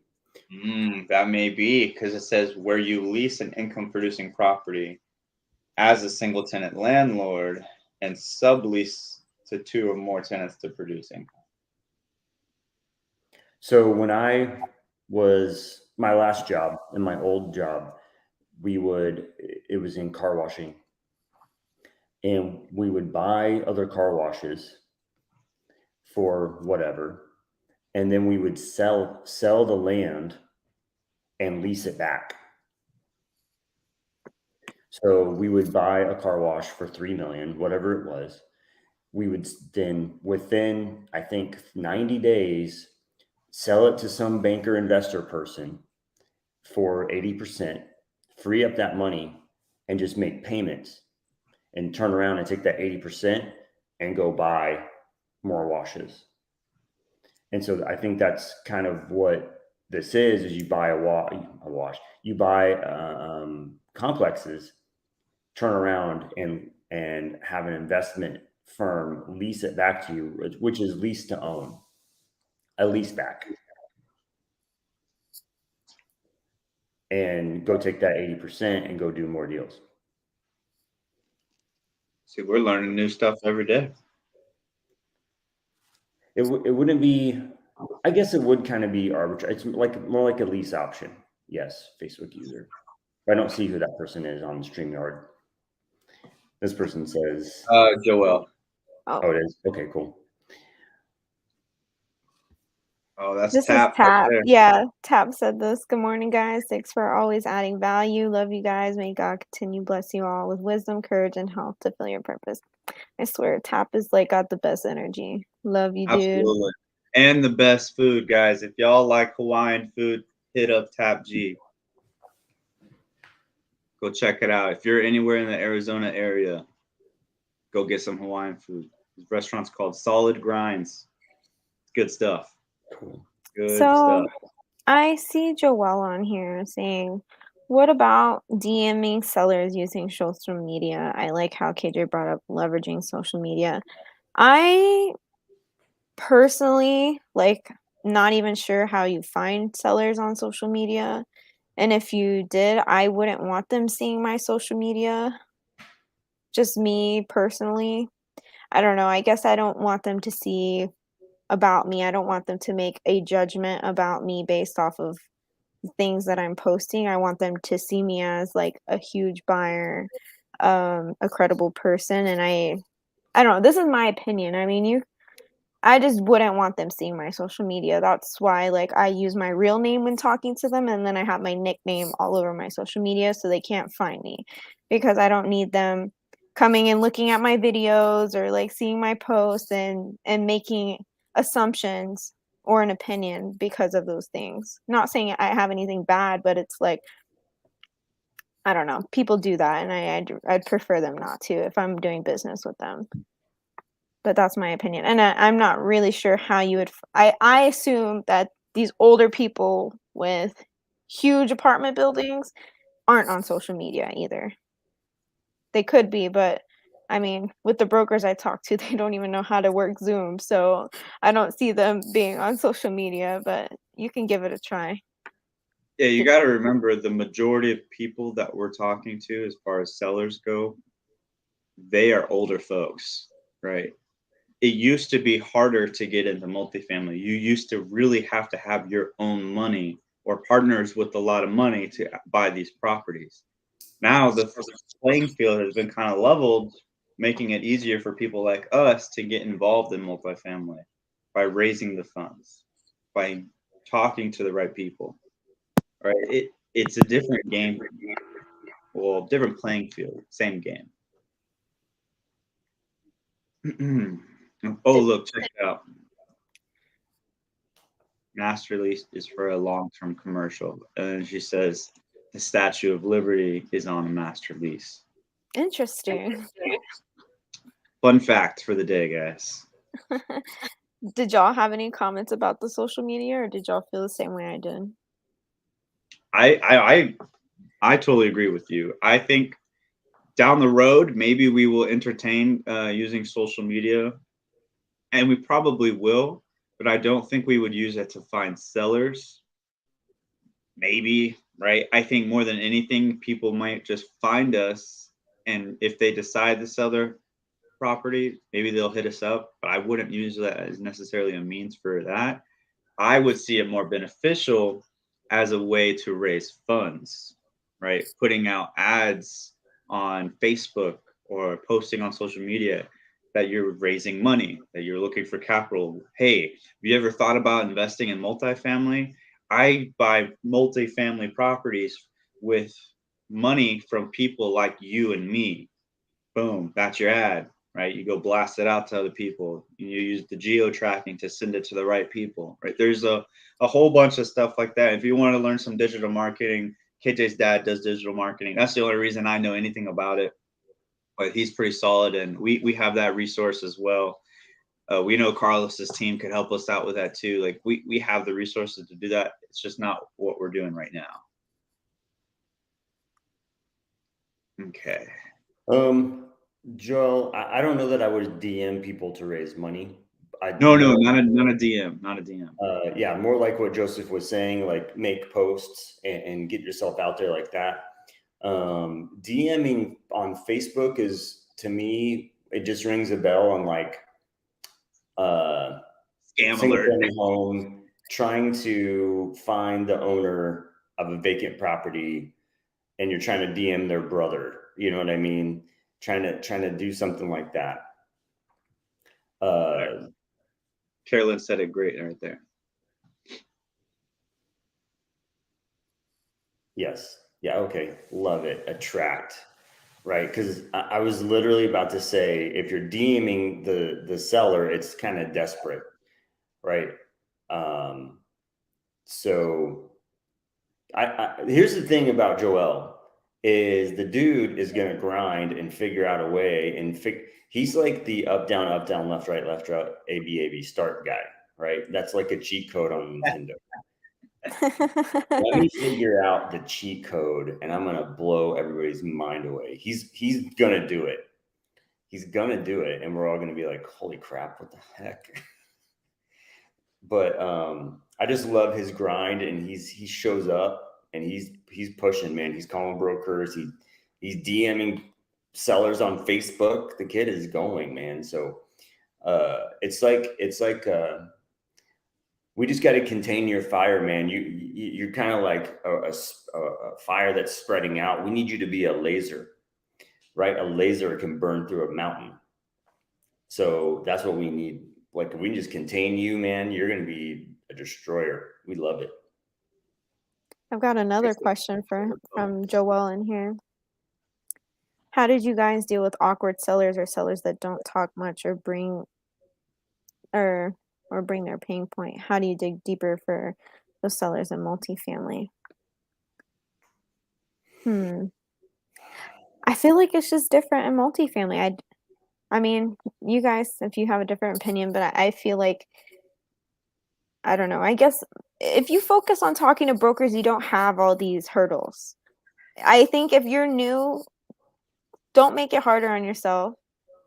Speaker 3: That may be because it says where you lease an income producing property as a single tenant landlord and sublease to 2 or more tenants to produce income.
Speaker 1: So when I was my last job and my old job, it was in car washing, and we would buy other car washes for whatever, and then we would sell the land and lease it back. So we would buy a car wash for 3 million, whatever it was. We would then, within I think 90 days, sell it to some banker investor person for 80%, free up that money and just make payments and turn around and take that 80% and go buy more washes. And so I think that's kind of what this is you buy a wash, you buy complexes, turn around and have an investment firm lease it back to you, which is lease to own, a lease back, and go take that 80% and go do more deals.
Speaker 3: See, we're learning new stuff every day.
Speaker 1: It wouldn't be, I guess it would kind of be arbitrary. It's like more like a lease option. Yes, Facebook user. I don't see who that person is on StreamYard. This person says,
Speaker 3: Joel.
Speaker 1: Oh, it is. Okay, cool.
Speaker 3: Oh, that's
Speaker 2: This
Speaker 3: Tap.
Speaker 2: is Tap.
Speaker 3: Right,
Speaker 2: Yeah, Tap said this. Good morning, guys. Thanks for always adding value. Love you guys. May God continue bless you all with wisdom, courage, and health to fill your purpose. I swear, Tap is like got the best energy. Love you, dude.
Speaker 3: absolutely. And the best food, guys. If y'all like Hawaiian food, hit up Tap G. Go check it out. If you're anywhere in the Arizona area, go get some Hawaiian food. This restaurant's called Solid Grinds. It's good stuff.
Speaker 1: Cool.
Speaker 3: Good
Speaker 2: So
Speaker 3: stuff.
Speaker 2: I see Joelle on here saying, what about DMing sellers using social media? I like how KJ brought up leveraging social media. I personally like not even sure how you find sellers on social media. And if you did, I wouldn't want them seeing my social media. Just me personally. I don't know. I guess I don't want them to see about me. I don't want them to make a judgment about me based off of things that I'm posting. I want them to see me as like a huge buyer, a credible person. And I don't know. This is my opinion. I mean, I just wouldn't want them seeing my social media. That's why like I use my real name when talking to them, and then I have my nickname all over my social media so they can't find me, because I don't need them coming and looking at my videos or like seeing my posts and making assumptions or an opinion because of those things. Not saying I have anything bad, but it's like I don't know. People do that, and I'd prefer them not to if I'm doing business with them. But that's my opinion, and I'm not really sure how you would. I assume that these older people with huge apartment buildings aren't on social media either. They could be, but I mean, with the brokers I talk to, they don't even know how to work Zoom, so I don't see them being on social media. But you can give it a try.
Speaker 3: Yeah, you got to remember the majority of people that we're talking to, as far as sellers go, they are older folks, right? It used to be harder to get into multifamily. You used to really have to have your own money or partners with a lot of money to buy these properties. Now the playing field has been kind of leveled, making it easier for people like us to get involved in multifamily by raising the funds, by talking to the right people. Right? It's a different game, well, different playing field, same game. Oh, look, check it out. Master lease is for a long-term commercial. And then she says the Statue of Liberty is on a master lease.
Speaker 2: Interesting.
Speaker 3: Fun fact for the day, guys.
Speaker 2: Did y'all have any comments about the social media, or did y'all feel the same way I did?
Speaker 3: I totally agree with you. I think down the road, maybe we will entertain using social media, and we probably will, but I don't think we would use it to find sellers. Maybe, right? I think more than anything, people might just find us, and if they decide to sell their property, maybe they'll hit us up, but I wouldn't use that as necessarily a means for that. I would see it more beneficial as a way to raise funds, right? Putting out ads on Facebook or posting on social media that you're raising money, that you're looking for capital. Hey, have you ever thought about investing in multifamily? I buy multifamily properties with money from people like you and me. Boom, that's your ad, right? You go blast it out to other people. You use the geo tracking to send it to the right people, right? There's a whole bunch of stuff like that. If you want to learn some digital marketing, KJ's dad does digital marketing. That's the only reason I know anything about it, but he's pretty solid, and we have that resource as well. We know Carlos's team could help us out with that too. Like we have the resources to do that. It's just not what we're doing right now. Okay.
Speaker 1: Joe, I don't know that I would DM people to raise money.
Speaker 3: No, not a DM, not a DM.
Speaker 1: Yeah, more like what Joseph was saying, like make posts and get yourself out there like that. DMing on Facebook is, to me, it just rings a bell on like
Speaker 3: Scam
Speaker 1: single
Speaker 3: alert.
Speaker 1: family home, trying to find the owner of a vacant property, and you're trying to DM their brother. You know what I mean? Trying to do something like that.
Speaker 3: Carolyn said it great right there.
Speaker 1: Yes. Yeah. Okay. Love it. Attract. Right. Because I was literally about to say, if you're DMing the seller, it's kind of desperate. Right. So here's the thing about Joel is the dude is going to grind and figure out a way and he's like the up, down, left, right, A, B, A, B start guy, right? That's like a cheat code on Nintendo. Let me figure out the cheat code and I'm going to blow everybody's mind away. He's going to do it. He's going to do it. And we're all going to be like, holy crap, what the heck? But I just love his grind, and he shows up and he's pushing, man. He's calling brokers. He's DMing sellers on Facebook. The kid is going, man. So it's like we just got to contain your fire, man. You're kind of like a fire that's spreading out. We need you to be a laser, right? A laser can burn through a mountain. So that's what we need. Like, if we can just contain you, man, you're going to be a destroyer. We love it.
Speaker 2: I've got another question from Joel in here. How did you guys deal with awkward sellers or sellers that don't talk much or bring their pain point? How do you dig deeper for those sellers in multifamily? I feel like it's just different in multifamily. I mean, you guys, if you have a different opinion, but I feel like, I don't know. I guess if you focus on talking to brokers, you don't have all these hurdles. I think if you're new, don't make it harder on yourself.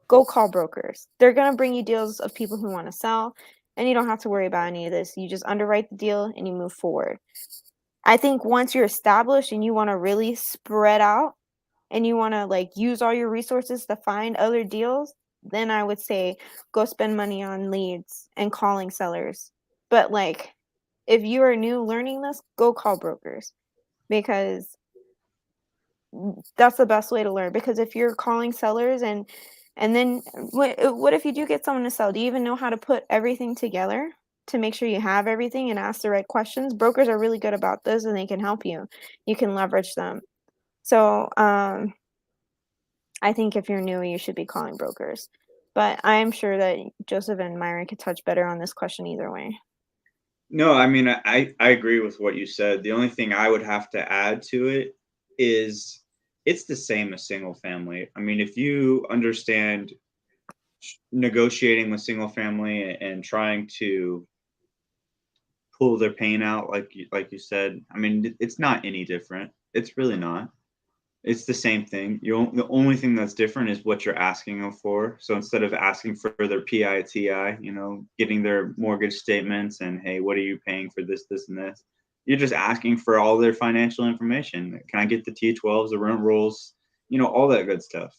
Speaker 2: Go call brokers. They're going to bring you deals of people who want to sell, and you don't have to worry about any of this. You just underwrite the deal and you move forward. I think once you're established and you want to really spread out and you want to like use all your resources to find other deals, then I would say go spend money on leads and calling sellers. But like, if you are new learning this, go call brokers, because that's the best way to learn. Because if you're calling sellers and then what if you do get someone to sell? Do you even know how to put everything together to make sure you have everything and ask the right questions? Brokers are really good about this, and they can help you. You can leverage them. So I think if you're new, you should be calling brokers. But I'm sure that Joseph and Myron could touch better on this question either way.
Speaker 3: No, I mean, I agree with what you said. The only thing I would have to add to it is it's the same as single family. I mean, if you understand negotiating with single family and trying to pull their pain out, like you said, I mean, it's not any different. It's really not. It's the same thing. The only thing that's different is what you're asking them for. So instead of asking for their PITI, getting their mortgage statements and, hey, what are you paying for this, and this? You're just asking for all their financial information. Can I get the T12s, the rent rolls, all that good stuff.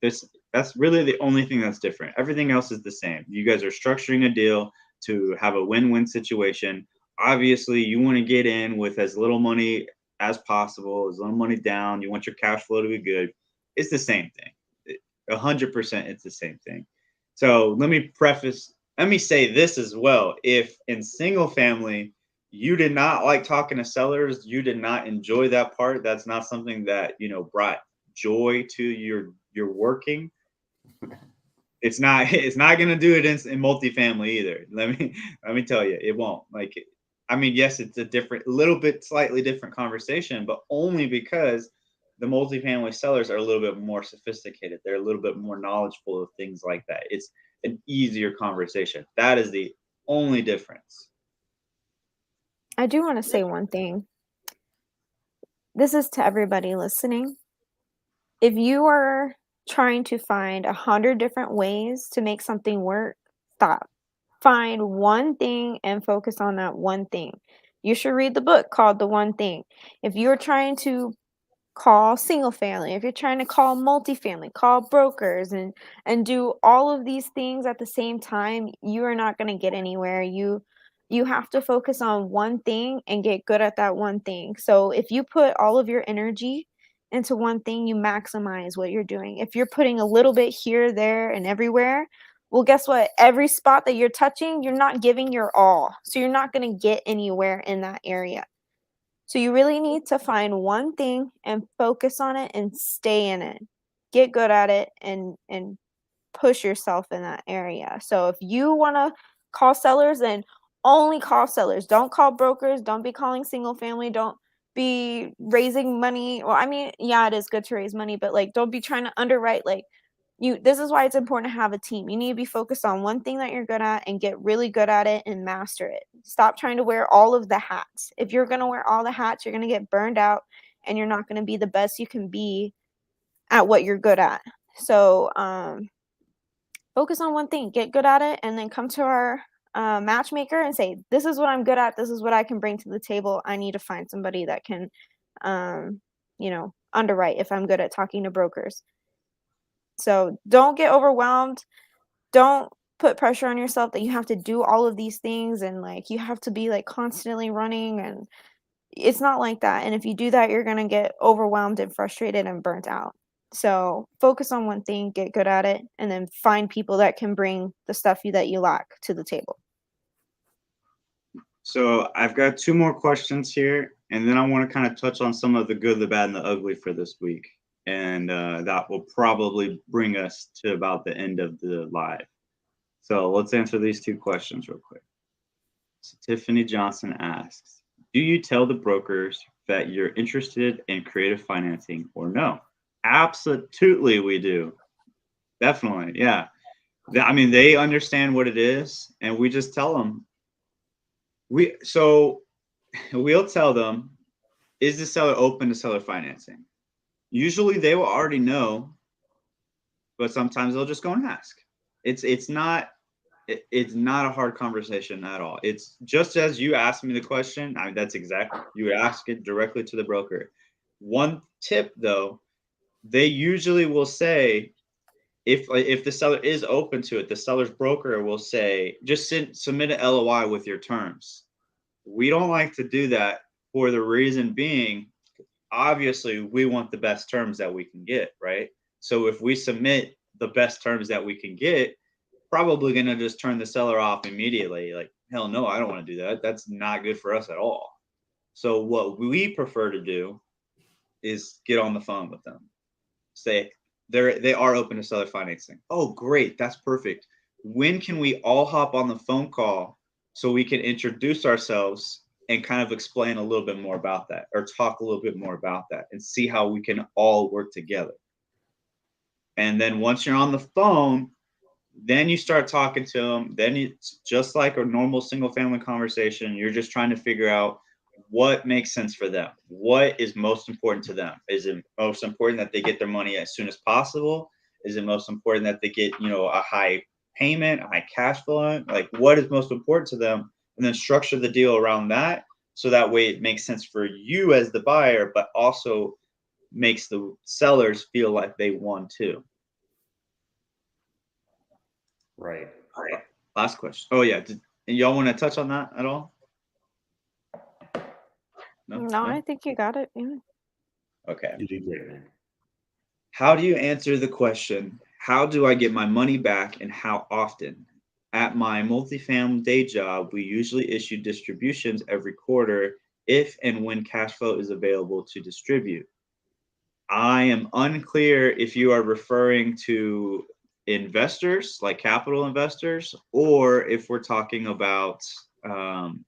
Speaker 3: That's really the only thing that's different. Everything else is the same. You guys are structuring a deal to have a win-win situation. Obviously, you want to get in with as little money as possible, as little money down. You want your cash flow to be good. It's the same thing. 100%, it's the same thing. So let me say this as well. If in single family, you did not like talking to sellers, you did not enjoy that part, that's not something that, brought joy to your working. It's not going to do it in multifamily either. Let me tell you, it won't. Like, I mean, yes, it's a slightly different conversation, but only because the multifamily sellers are a little bit more sophisticated. They're a little bit more knowledgeable of things like that. It's an easier conversation. That is the only difference.
Speaker 2: I do want to say one thing. This is to everybody listening. If you are trying to find 100 different ways to make something work, stop. Find one thing and focus on that one thing. You should read the book called The One Thing. If you're trying to call single family, if you're trying to call multifamily, call brokers and do all of these things at the same time, you are not going to get anywhere. You have to focus on one thing and get good at that one thing. So if you put all of your energy into one thing, you maximize what you're doing. If you're putting a little bit here, there, and everywhere, well, guess what? Every spot that you're touching, you're not giving your all. So you're not going to get anywhere in that area. So you really need to find one thing and focus on it and stay in it. Get good at it and push yourself in that area. So if you want to call sellers, then only call sellers. Don't call brokers. Don't be calling single family. Don't be raising money. Well, I mean, yeah, it is good to raise money, but like, don't be trying to underwrite. Like, this is why it's important to have a team. You need to be focused on one thing that you're good at and get really good at it and master it. Stop trying to wear all of the hats. If you're going to wear all the hats, you're going to get burned out and you're not going to be the best you can be at what you're good at. So, focus on one thing, get good at it, and then come to our matchmaker and say, this is what I'm good at. This is what I can bring to the table. I need to find somebody that can, underwrite if I'm good at talking to brokers. So don't get overwhelmed. Don't put pressure on yourself that you have to do all of these things and like you have to be like constantly running, and it's not like that. And if you do that, you're going to get overwhelmed and frustrated and burnt out. So focus on one thing, get good at it, and then find people that can bring the stuff that you lack to the table.
Speaker 4: So I've got 2 more questions here, and then I want to kind of touch on some of the good, the bad, and the ugly for this week. And that will probably bring us to about the end of the live. So let's answer these 2 questions real quick. So Tiffany Johnson asks, do you tell the brokers that you're interested in creative financing or no? Absolutely, we do. Definitely, yeah. I mean, they understand what it is, and we just tell them. We'll tell them, is the seller open to seller financing? Usually they will already know, but sometimes they'll just go and ask. It's not a hard conversation at all. It's just as you asked me the question. I mean, that's exactly, you would ask it directly to the broker. One tip though, they usually will say, if the seller is open to it, the seller's broker will say, just submit an LOI with your terms. We don't like to do that for the reason being, obviously, we want the best terms that we can get, right? So if we submit the best terms that we can get, probably going to just turn the seller off immediately. Like, hell no, I don't want to do that. That's not good for us at all. So what we prefer to do is get on the phone with them. Say, they are open to seller financing. Oh, great. That's perfect. When can we all hop on the phone call so we can introduce ourselves and kind of explain a little bit more about that, or talk a little bit more about that and see how we can all work together? And then once you're on the phone, then you start talking to them. Then it's just like a normal single family conversation. You're just trying to figure out what makes sense for them. What is most important to them? Is it most important that they get their money as soon as possible? Is it most important that they get, a high payment, a high cash flow? Like, what is most important to them? And then structure the deal around that. So that way it makes sense for you as the buyer, but also makes the sellers feel like they won too.
Speaker 1: Right.
Speaker 4: All right. Last question. Oh yeah. Y'all want to touch on that at all?
Speaker 2: No, I think you got it. Yeah.
Speaker 4: Okay.
Speaker 1: You did great, man.
Speaker 4: How do you answer the question, how do I get my money back and how often? At my multifamily day job, we usually issue distributions every quarter if and when cash flow is available to distribute. I am unclear if you are referring to investors, like capital investors, or if we're talking about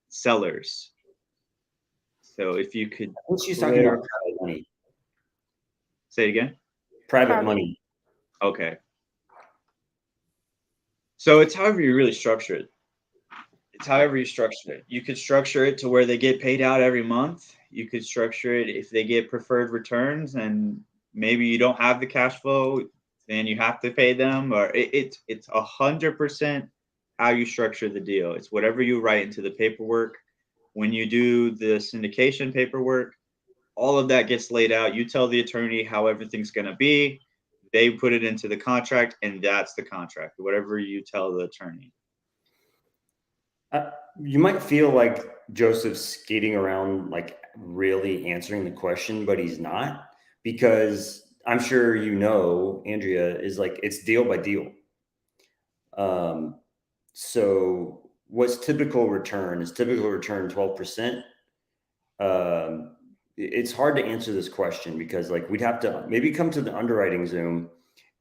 Speaker 4: sellers. So if you could,
Speaker 1: I think she's talking about private money.
Speaker 4: Say it again.
Speaker 1: Private money.
Speaker 4: Okay. So it's however you really structure it. It's however you structure it. You could structure it to where they get paid out every month. You could structure it if they get preferred returns and maybe you don't have the cash flow, then you have to pay them. Or it's 100% how you structure the deal. It's whatever you write into the paperwork. When you do the syndication paperwork, all of that gets laid out. You tell the attorney how everything's going to be. They put it into the contract, and that's the contract, whatever you tell the attorney.
Speaker 1: You might feel like Joseph's skating around, like really answering the question, but he's not, because I'm sure Andrea, is like, it's deal by deal. So what's typical return? Is typical return 12%? It's hard to answer this question because like we'd have to maybe come to the underwriting Zoom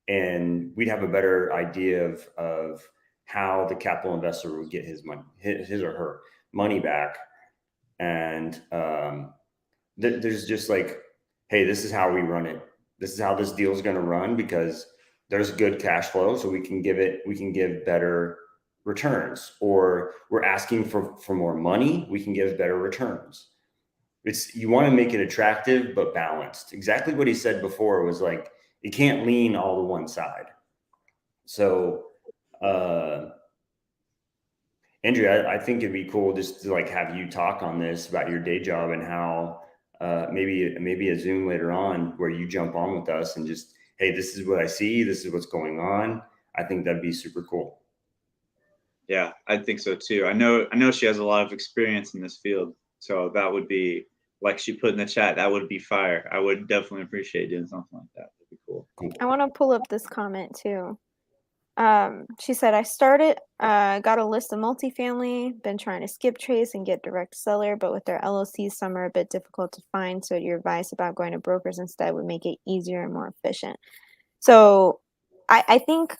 Speaker 1: and we'd have a better idea of how the capital investor would get his money, his or her money back. And there's just like, hey, this is how we run it. This is how this deal is going to run, because there's good cash flow, so we can give better returns. Or we're asking for more money, we can give better returns. You want to make it attractive but balanced. Exactly what he said before was like, you can't lean all to one side. So Andrew, I think it'd be cool just to like have you talk on this about your day job, and how maybe a Zoom later on where you jump on with us and just, hey, this is what I see, this is what's going on. I think that'd be super cool.
Speaker 4: Yeah, I think so too. I know she has a lot of experience in this field, so that would be, like she put in the chat, that would be fire. I would definitely appreciate doing something like that. That'd be cool.
Speaker 2: I want to pull up this comment too. She said, I got a list of multifamily, been trying to skip trace and get direct seller, but with their LLCs, some are a bit difficult to find. So your advice about going to brokers instead would make it easier and more efficient. So I think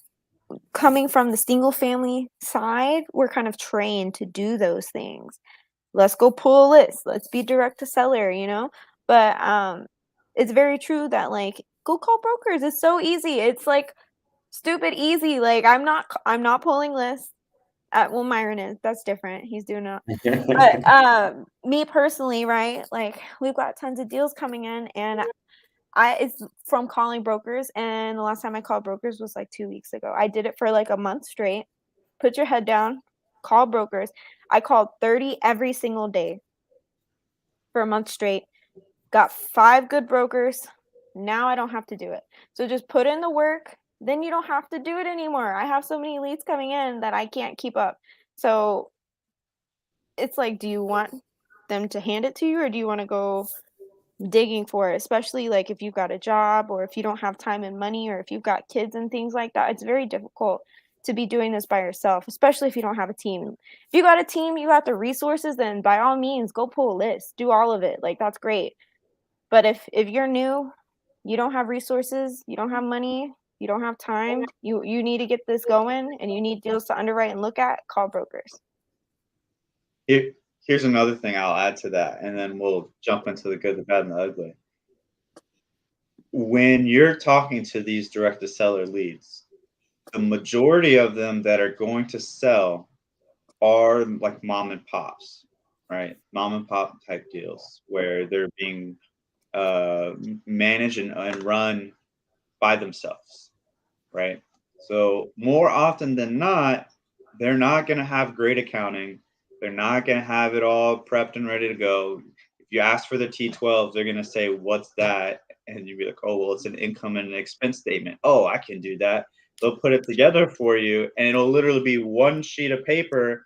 Speaker 2: coming from the single family side, we're kind of trained to do those things. Let's go pull a list. Let's be direct to seller, you know? But it's very true that like, go call brokers. It's so easy. It's like stupid easy. Like I'm not pulling lists. Well, Myron is. That's different. He's doing it. But me personally, right? Like we've got tons of deals coming in, and it's from calling brokers. And the last time I called brokers was like 2 weeks ago. I did it for like a month straight. Put your head down, call brokers. I called 30 every single day for a month straight. Got 5 good brokers. Now I don't have to do it. So just put in the work. Then you don't have to do it anymore. I have so many leads coming in that I can't keep up. So it's like, do you want them to hand it to you, or do you want to go digging for it? Especially like if you've got a job, or if you don't have time and money, or if you've got kids and things like that. It's very difficult to be doing this by yourself, especially if you don't have a team. If you got a team, you got the resources, then by all means go pull a list, do all of it. Like that's great. But if you're new, you don't have resources, you don't have money, you don't have time, you need to get this going, and you need deals to underwrite and look at, call brokers.
Speaker 4: Here's another thing I'll add to that, and then we'll jump into the good, the bad, and the ugly. When you're talking to these direct to seller leads, the majority of them that are going to sell are like mom and pops, right? Mom and pop type deals where they're being managed and run by themselves, right? So more often than not, they're not going to have great accounting. They're not going to have it all prepped and ready to go. If you ask for the T12, they're going to say, what's that? And you'd be like, oh, well, it's an income and an expense statement. Oh, I can do that. They'll put it together for you, and it'll literally be one sheet of paper.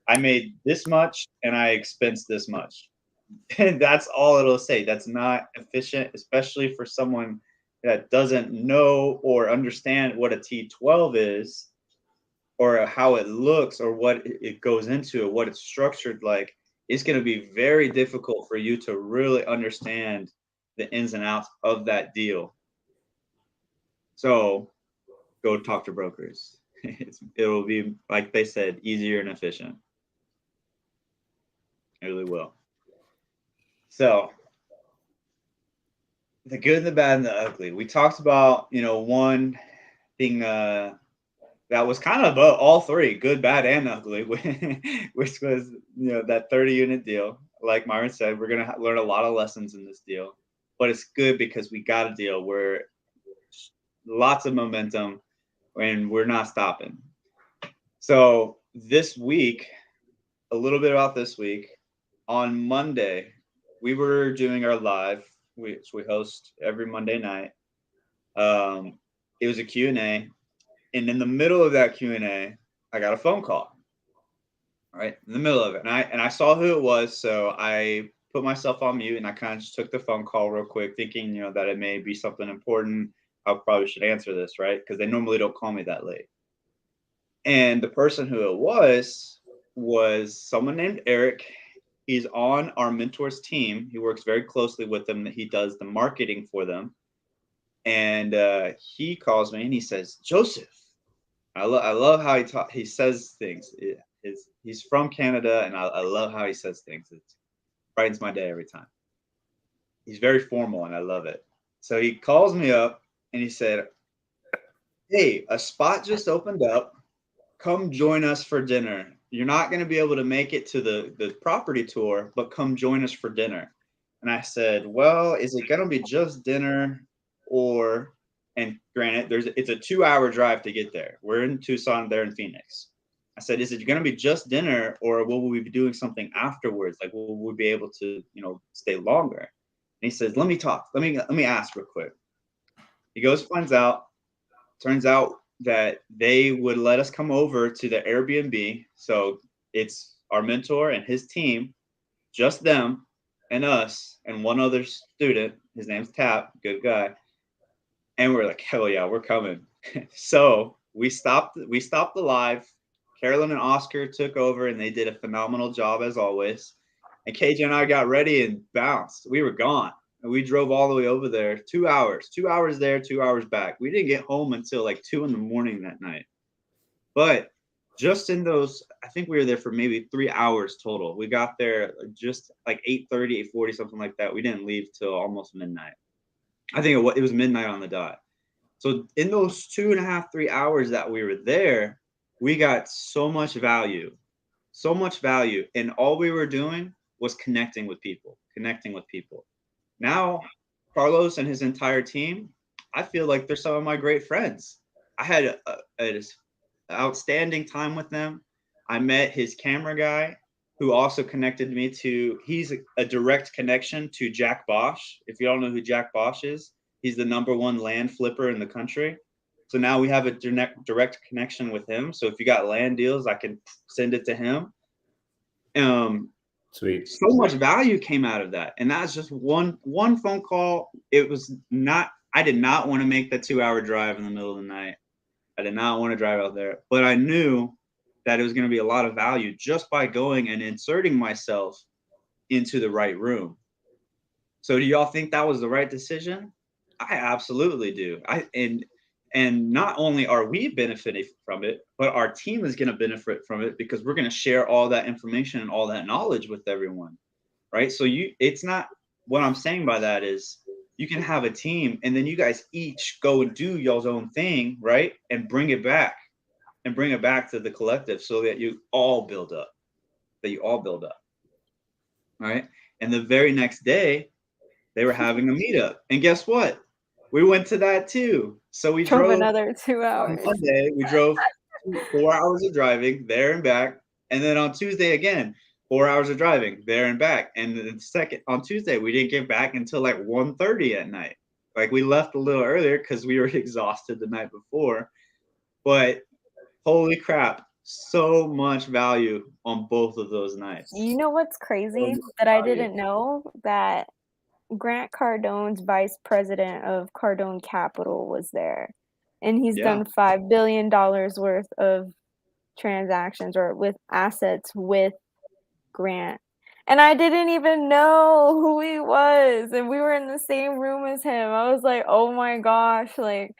Speaker 4: I made this much and I expensed this much. And that's all it'll say. That's not efficient, especially for someone that doesn't know or understand what a T12 is, or how it looks, or what it goes into, or what it's structured like. It's going to be very difficult for you to really understand the ins and outs of that deal. So go talk to brokers. It'll be, like they said, easier and efficient. It really will. So the good, the bad, and the ugly. We talked about, one thing that was kind of all three, good, bad, and ugly, which was, that 30-unit deal. Like Myron said, we're going to learn a lot of lessons in this deal, but it's good because we got a deal where lots of momentum and we're not stopping. So this week, a little bit about this week. On Monday, we were doing our live, which we host every Monday night. It was a Q&A, and in the middle of that Q&A, I got a phone call. Right in the middle of it, and I saw who it was, so I put myself on mute and I kind of just took the phone call real quick, thinking that it may be something important. I probably should answer this, right? Because they normally don't call me that late. And the person who it was someone named Eric. He's on our mentors team. He works very closely with them. He does the marketing for them. And he calls me and he says, Joseph, I love how he says things. He's from Canada, and I love how he says things. It brightens my day every time. He's very formal, and I love it. So he calls me up, and he said, "Hey, a spot just opened up. Come join us for dinner. You're not going to be able to make it to the property tour, but come join us for dinner." And I said, "Well, is it going to be just dinner, or?" And granted, it's a 2-hour drive to get there. We're in Tucson, they're in Phoenix. I said, "Is it going to be just dinner, or will we be doing something afterwards? Like, will we be able to, stay longer?" And he says, "Let me talk. Let me ask real quick." He goes, finds out. Turns out that they would let us come over to the Airbnb. So it's our mentor and his team, just them and us and one other student. His name's Tap, good guy. And we're like, hell yeah, we're coming. So we stopped the live. Carolyn and Oscar took over, and they did a phenomenal job as always. And KJ and I got ready and bounced. We were gone. And we drove all the way over there, 2 hours there, 2 hours back. We didn't get home until like 2 a.m. that night. But just in those, I think we were there for maybe 3 hours total. We got there just like 8:30, 8:40, something like that. We didn't leave till almost midnight. I think it was midnight on the dot. So in those 2.5, 3 hours that we were there, we got so much value. And all we were doing was connecting with people. Now, Carlos and his entire team, I feel like they're some of my great friends. I had an outstanding time with them. I met his camera guy, who also connected me to, he's a direct connection to Jack Bosch. If you don't know who Jack Bosch is, he's the #1 land flipper in the country. So now we have a direct connection with him. So if you got land deals, I can send it to him.
Speaker 1: Sweet.
Speaker 4: So much value came out of that. And that's just one phone call. I did not want to make that 2-hour drive in the middle of the night. I did not want to drive out there, but I knew that it was going to be a lot of value just by going and inserting myself into the right room. So do y'all think that was the right decision? I absolutely do. And not only are we benefiting from it, but our team is going to benefit from it, because we're going to share all that information and all that knowledge with everyone, right? So it's not, what I'm saying by that is, you can have a team and then you guys each go and do y'all's own thing, right? And bring it back to the collective, so that you all build up, right? And the very next day, they were having a meetup. And guess what? We went to that too. So we
Speaker 2: Drove
Speaker 4: drove
Speaker 2: another 2 hours.
Speaker 4: on Monday, we drove 4 hours of driving there and back. And then on Tuesday again, 4 hours of driving there and back. And then on Tuesday, we didn't get back until like 1:30 at night. Like, we left a little earlier because we were exhausted the night before. But holy crap, so much value on both of those nights.
Speaker 2: You know what's crazy that I didn't know? That Grant Cardone's vice president of Cardone Capital was there, and he's done $5 billion worth of transactions or with assets with Grant. And I didn't even know who he was, and we were in the same room as him. I was like, oh my gosh, like,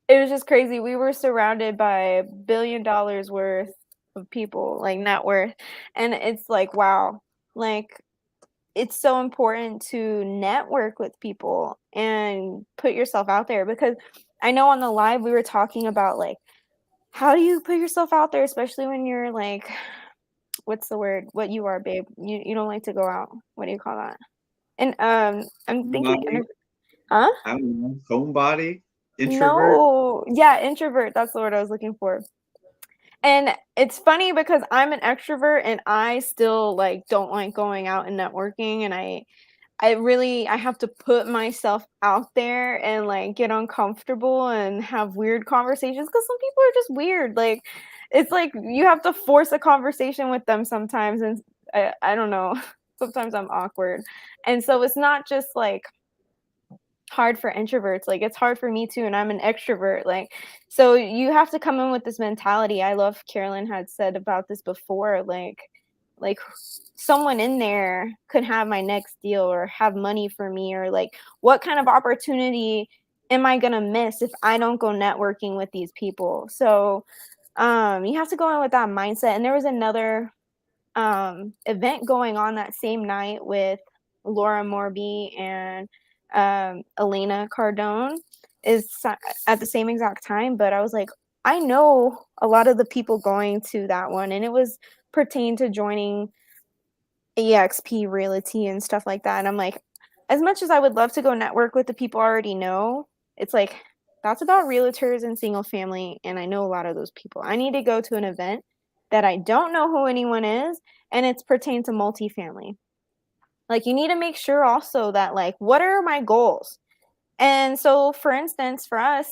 Speaker 2: it was just crazy. We were surrounded by $1 billion worth of people, like, net worth. And it's like, wow, like, it's so important to network with people and put yourself out there, because I know on the live we were talking about, like, how do you put yourself out there, especially when you're like, what's the word? What you are, babe? You don't like to go out. What do you call that? And I'm thinking, huh?
Speaker 4: I don't know, homebody, introvert.
Speaker 2: No, yeah, introvert. That's the word I was looking for. And it's funny because I'm an extrovert and I still like don't like going out and networking, and I have to put myself out there and like get uncomfortable and have weird conversations, because some people are just weird. Like, it's like you have to force a conversation with them sometimes, and I don't know. Sometimes I'm awkward, and so it's not just like hard for introverts, like it's hard for me too, and I'm an extrovert, like, so you have to come in with this mentality. I love Carolyn had said about this before, like someone in there could have my next deal or have money for me, or like what kind of opportunity am I gonna miss if I don't go networking with these people? So you have to go in with that mindset. And there was another event going on that same night with Laura Morby and Elena Cardone at the same exact time. But I was like, I know a lot of the people going to that one, and it was pertained to joining EXP Realty and stuff like that. And I'm like, as much as I would love to go network with the people I already know, it's like that's about realtors and single family, and I know a lot of those people. I need to go to an event that I don't know who anyone is, and it's pertained to multifamily. Like, you need to make sure also that, like, what are my goals? And so, for instance, for us,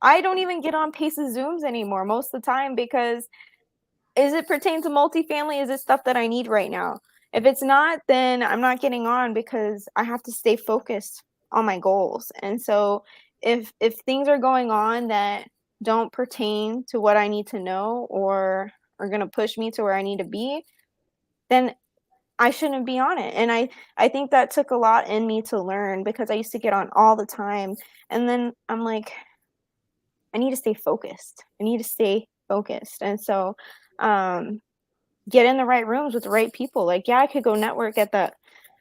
Speaker 2: I don't even get on Pace's Zooms anymore most of the time because is it pertain to multifamily? Is it stuff that I need right now? If it's not, then I'm not getting on because I have to stay focused on my goals. And so if things are going on that don't pertain to what I need to know or are going to push me to where I need to be, then I shouldn't be on it. And I think that took a lot in me to learn because I used to get on all the time. And then I'm like, I need to stay focused. I need to stay focused. And so get in the right rooms with the right people. Like, yeah, I could go network at the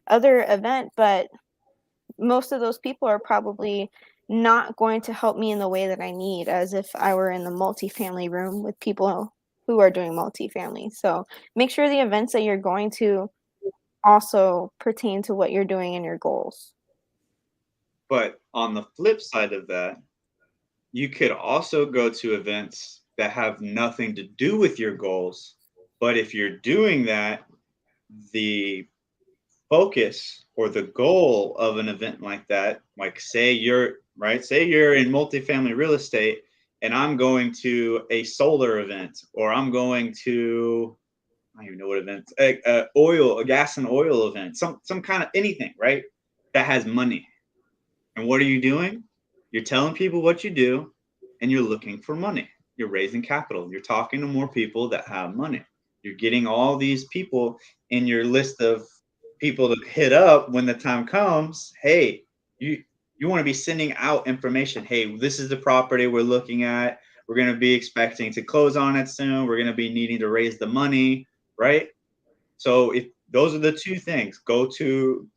Speaker 2: other event, but most of those people are probably not going to help me in the way that I need, as if I were in the multifamily room with people who are doing multifamily. So make sure the events that you're going to also pertain to what you're doing and your goals.
Speaker 4: But on the flip side of that, you could also go to events that have nothing to do with your goals. But if you're doing that, the focus or the goal of an event like that, like say you're in multifamily real estate and I'm going to a solar event or I'm going to, I don't even know what event, a gas and oil event, some kind of anything, right? That has money. And what are you doing? You're telling people what you do and you're looking for money. You're raising capital. You're talking to more people that have money. You're getting all these people in your list of people to hit up when the time comes. Hey, you want to be sending out information. Hey, this is the property we're looking at. We're going to be expecting to close on it soon. We're going to be needing to raise the money, right? So if those are the two things, go to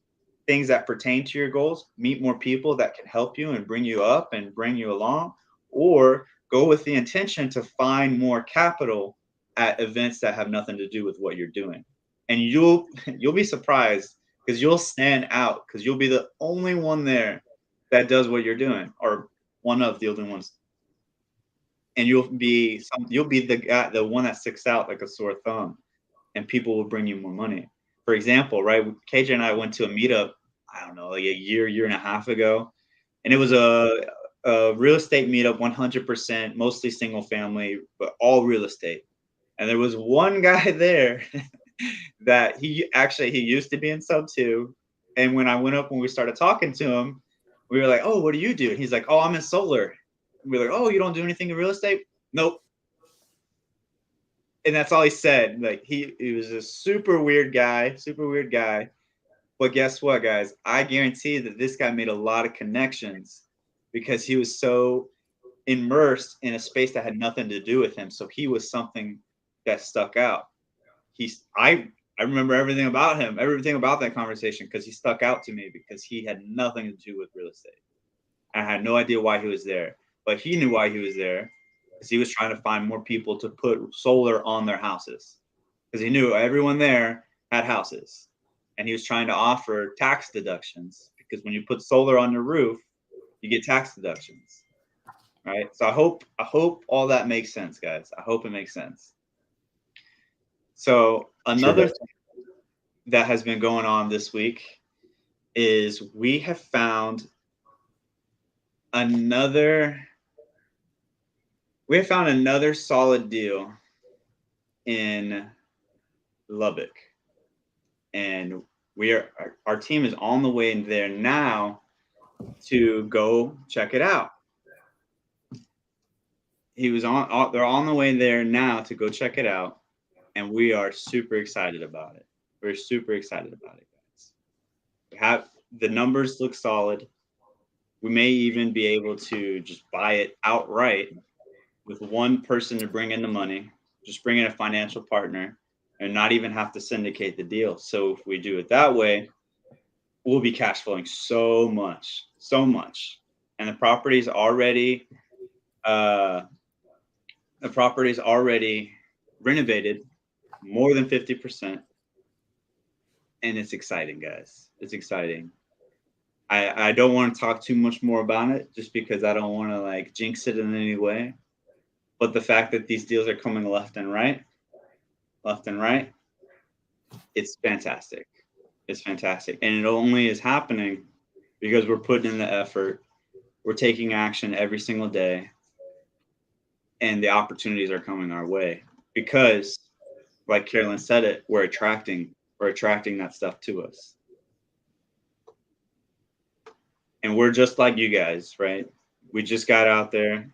Speaker 4: things that pertain to your goals, meet more people that can help you and bring you up and bring you along, or go with the intention to find more capital at events that have nothing to do with what you're doing. And you'll be surprised because you'll stand out because you'll be the only one there that does what you're doing, or one of the only ones. And you'll be the guy, the one that sticks out like a sore thumb, and people will bring you more money. For example, right, KJ and I went to a meetup, I don't know, like a year and a half ago, and it was a real estate meetup, 100%, mostly single family, but all real estate. And there was one guy there that he used to be in sub 2. And when I went up, when we started talking to him, we were like, "Oh, what do you do?" And he's like, "Oh, I'm in solar." And we were like, "Oh, you don't do anything in real estate?" Nope. And that's all he said. Like he was a super weird guy. But guess what, guys? I guarantee that this guy made a lot of connections because he was so immersed in a space that had nothing to do with him. So he was something that stuck out. I remember everything about him, everything about that conversation, because he stuck out to me because he had nothing to do with real estate. I had no idea why he was there, but he knew why he was there because he was trying to find more people to put solar on their houses because he knew everyone there had houses, and he was trying to offer tax deductions because when you put solar on your roof, you get tax deductions, right? So I hope all that makes sense, guys. I hope it makes sense. So another thing that has been going on this week is we have found another solid deal in Lubbock, and our team is on the way there now to go check it out. They're on the way there now to go check it out, and we are super excited about it. We're super excited about it, guys. The numbers look solid. We may even be able to just buy it outright with one person to bring in the money, just bring in a financial partner, and not even have to syndicate the deal. So if we do it that way, we'll be cash flowing so much. And the property's already renovated more than 50%. And it's exciting, guys. It's exciting. I don't want to talk too much more about it just because I don't want to like jinx it in any way. But the fact that these deals are coming left and right, it's fantastic. It's fantastic. And it only is happening because we're putting in the effort. We're taking action every single day. And the opportunities are coming our way because, like Carolyn said it, we're attracting that stuff to us. And we're just like you guys, right? We just got out there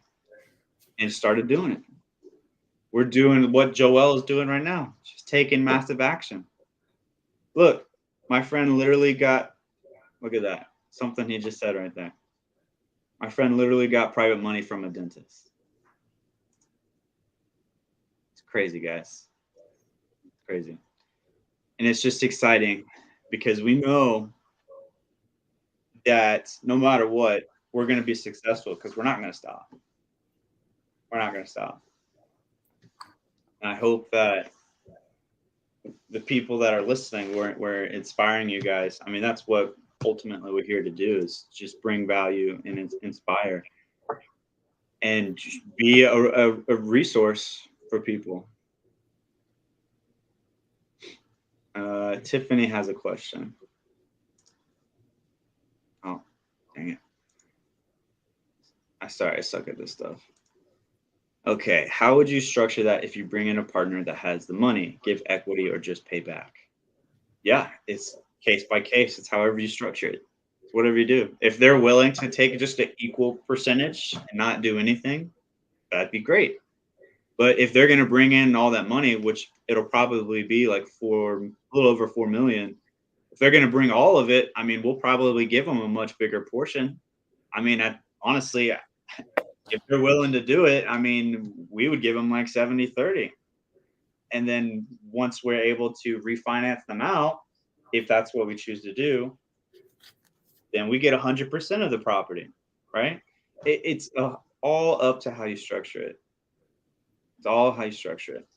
Speaker 4: and started doing it. We're doing what Joelle is doing right now. She's taking massive action. Look, my friend literally got, look at that. Something he just said right there. My friend literally got private money from a dentist. It's crazy, guys. It's crazy. And it's just exciting because we know that no matter what, we're going to be successful because we're not going to stop. We're not going to stop. And I hope that the people that are listening, we're inspiring you guys. I mean, that's what ultimately we're here to do, is just bring value and inspire and be a resource for people. Tiffany has a question. Oh, dang it. I suck at this stuff. Okay, how would you structure that if you bring in a partner that has the money, give equity, or just pay back? Yeah, it's case by case. It's however you structure it. It's whatever you do. If they're willing to take just an equal percentage and not do anything, that'd be great. But if they're going to bring in all that money, which it'll probably be like a little over 4 million, if they're going to bring all of it, I mean, we'll probably give them a much bigger portion. I mean, honestly, if they're willing to do it, I mean, we would give them like 70-30. And then once we're able to refinance them out, if that's what we choose to do, then we get 100% of the property, right? It's all up to how you structure it. It's all how you structure it.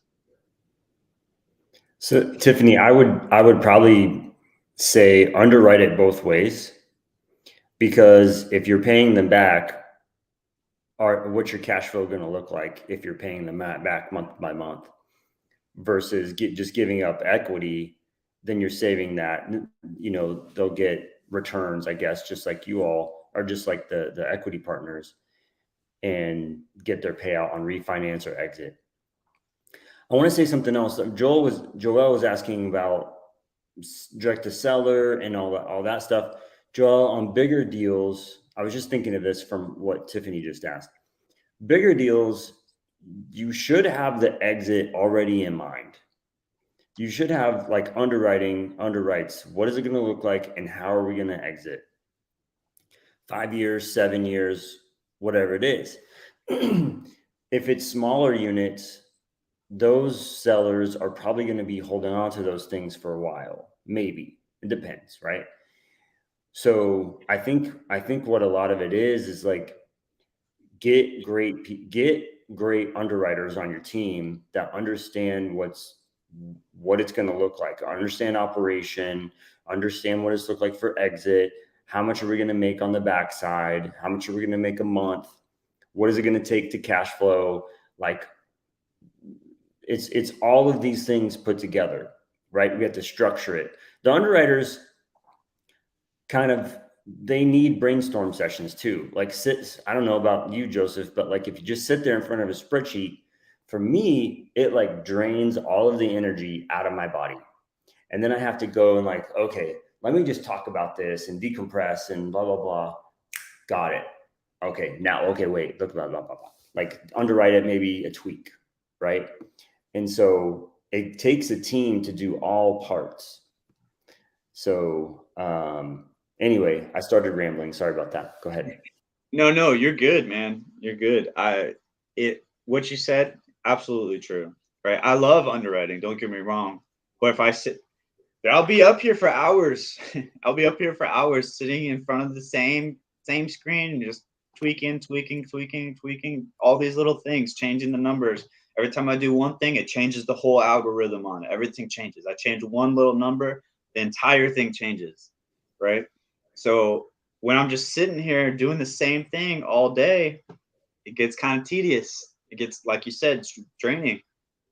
Speaker 1: So Tiffany, I would probably say underwrite it both ways, because if you're paying them back, what's your cash flow going to look like if you're paying them back month by month versus just giving up equity? Then you're saving that, they'll get returns, I guess, just like you all are, just like the equity partners, and get their payout on refinance or exit. I want to say something else. Joel was asking about direct to seller and all that stuff. Joel, on bigger deals, I was just thinking of this from what Tiffany just asked. Bigger deals, you should have the exit already in mind. You should have like underwrites. What is it going to look like and how are we going to exit? 5 years, 7 years, whatever it is. If it's smaller units, those sellers are probably going to be holding on to those things for a while. Maybe. It depends, right? So I think what a lot of it is like, get great underwriters on your team that understand what it's going to look like, understand operation, understand what it's look like for exit. How much are we going to make on the backside? How much are we going to make a month? What is it going to take to cash flow? Like, it's all of these things put together, right? We have to structure it. The underwriters they need brainstorm sessions too. Like I don't know about you, Joseph, but like if you just sit there in front of a spreadsheet, for me, it like drains all of the energy out of my body. And then I have to go and like, okay, let me just talk about this and decompress and blah, blah, blah. Got it. Okay. Now, okay, wait, look, blah, blah, blah, blah. Like underwrite it, maybe a tweak, right? And so it takes a team to do all parts. So, Anyway, I started rambling. Sorry about that. Go ahead.
Speaker 4: No, you're good, man. You're good. What you said, absolutely true, right? I love underwriting. Don't get me wrong, but if I sit, I'll be up here for hours. I'll be up here for hours, sitting in front of the same screen, just tweaking all these little things, changing the numbers. Every time I do one thing, it changes the whole algorithm on it. Everything changes. I change one little number, the entire thing changes, right? So when I'm just sitting here doing the same thing all day, it gets kind of tedious. It gets, like you said, draining.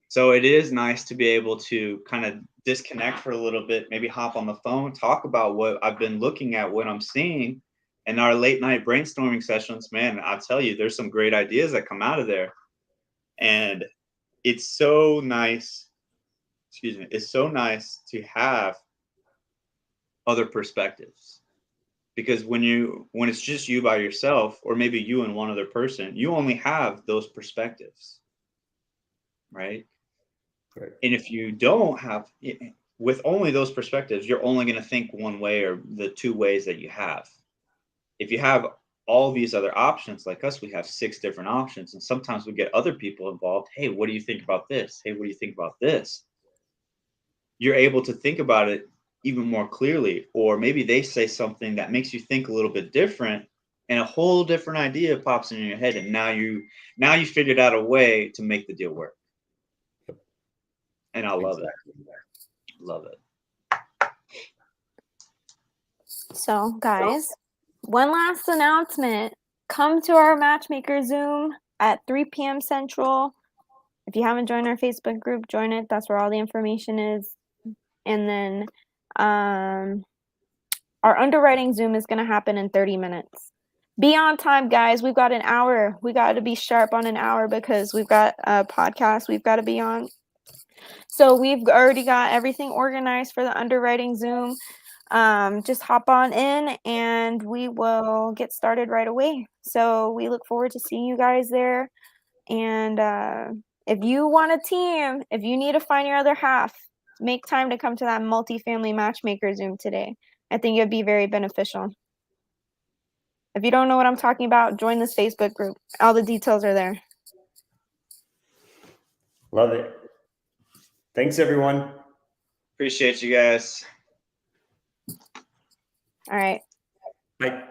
Speaker 4: So it is nice to be able to kind of disconnect for a little bit, maybe hop on the phone, talk about what I've been looking at, what I'm seeing. And our late night brainstorming sessions, man, I'll tell you, there's some great ideas that come out of there. And it's so nice, it's so nice to have other perspectives. Because when it's just you by yourself, or maybe you and one other person, you only have those perspectives, right?
Speaker 1: Right.
Speaker 4: And if you don't have, with only those perspectives, you're only going to think one way or the two ways that you have. If you have all these other options, like us, we have 6 different options. And sometimes we get other people involved. Hey, what do you think about this? Hey, what do you think about this? You're able to think about it even more clearly. Or maybe they say something that makes you think a little bit different, and a whole different idea pops in your head. And now you figured out a way to make the deal work. And I love it. Love it.
Speaker 2: So, guys, one last announcement. Come to our Matchmaker Zoom at 3 p.m. Central. If you haven't joined our Facebook group, join it. That's where all the information is. And then our underwriting Zoom is going to happen in 30 minutes. Be on time, guys. We've got an hour. We got to be sharp on an hour because we've got a podcast we've got to be on. So we've already got everything organized for the underwriting Zoom. Just hop on in and we will get started right away. So we look forward to seeing you guys there. And if you want a team, if you need to find your other half, make time to come to that multifamily matchmaker Zoom today. I think it'd be very beneficial. If you don't know what I'm talking about, join this Facebook group. All the details are there.
Speaker 1: Love it. Thanks, everyone.
Speaker 4: Appreciate you guys.
Speaker 2: All right.
Speaker 1: Bye.
Speaker 2: Bye.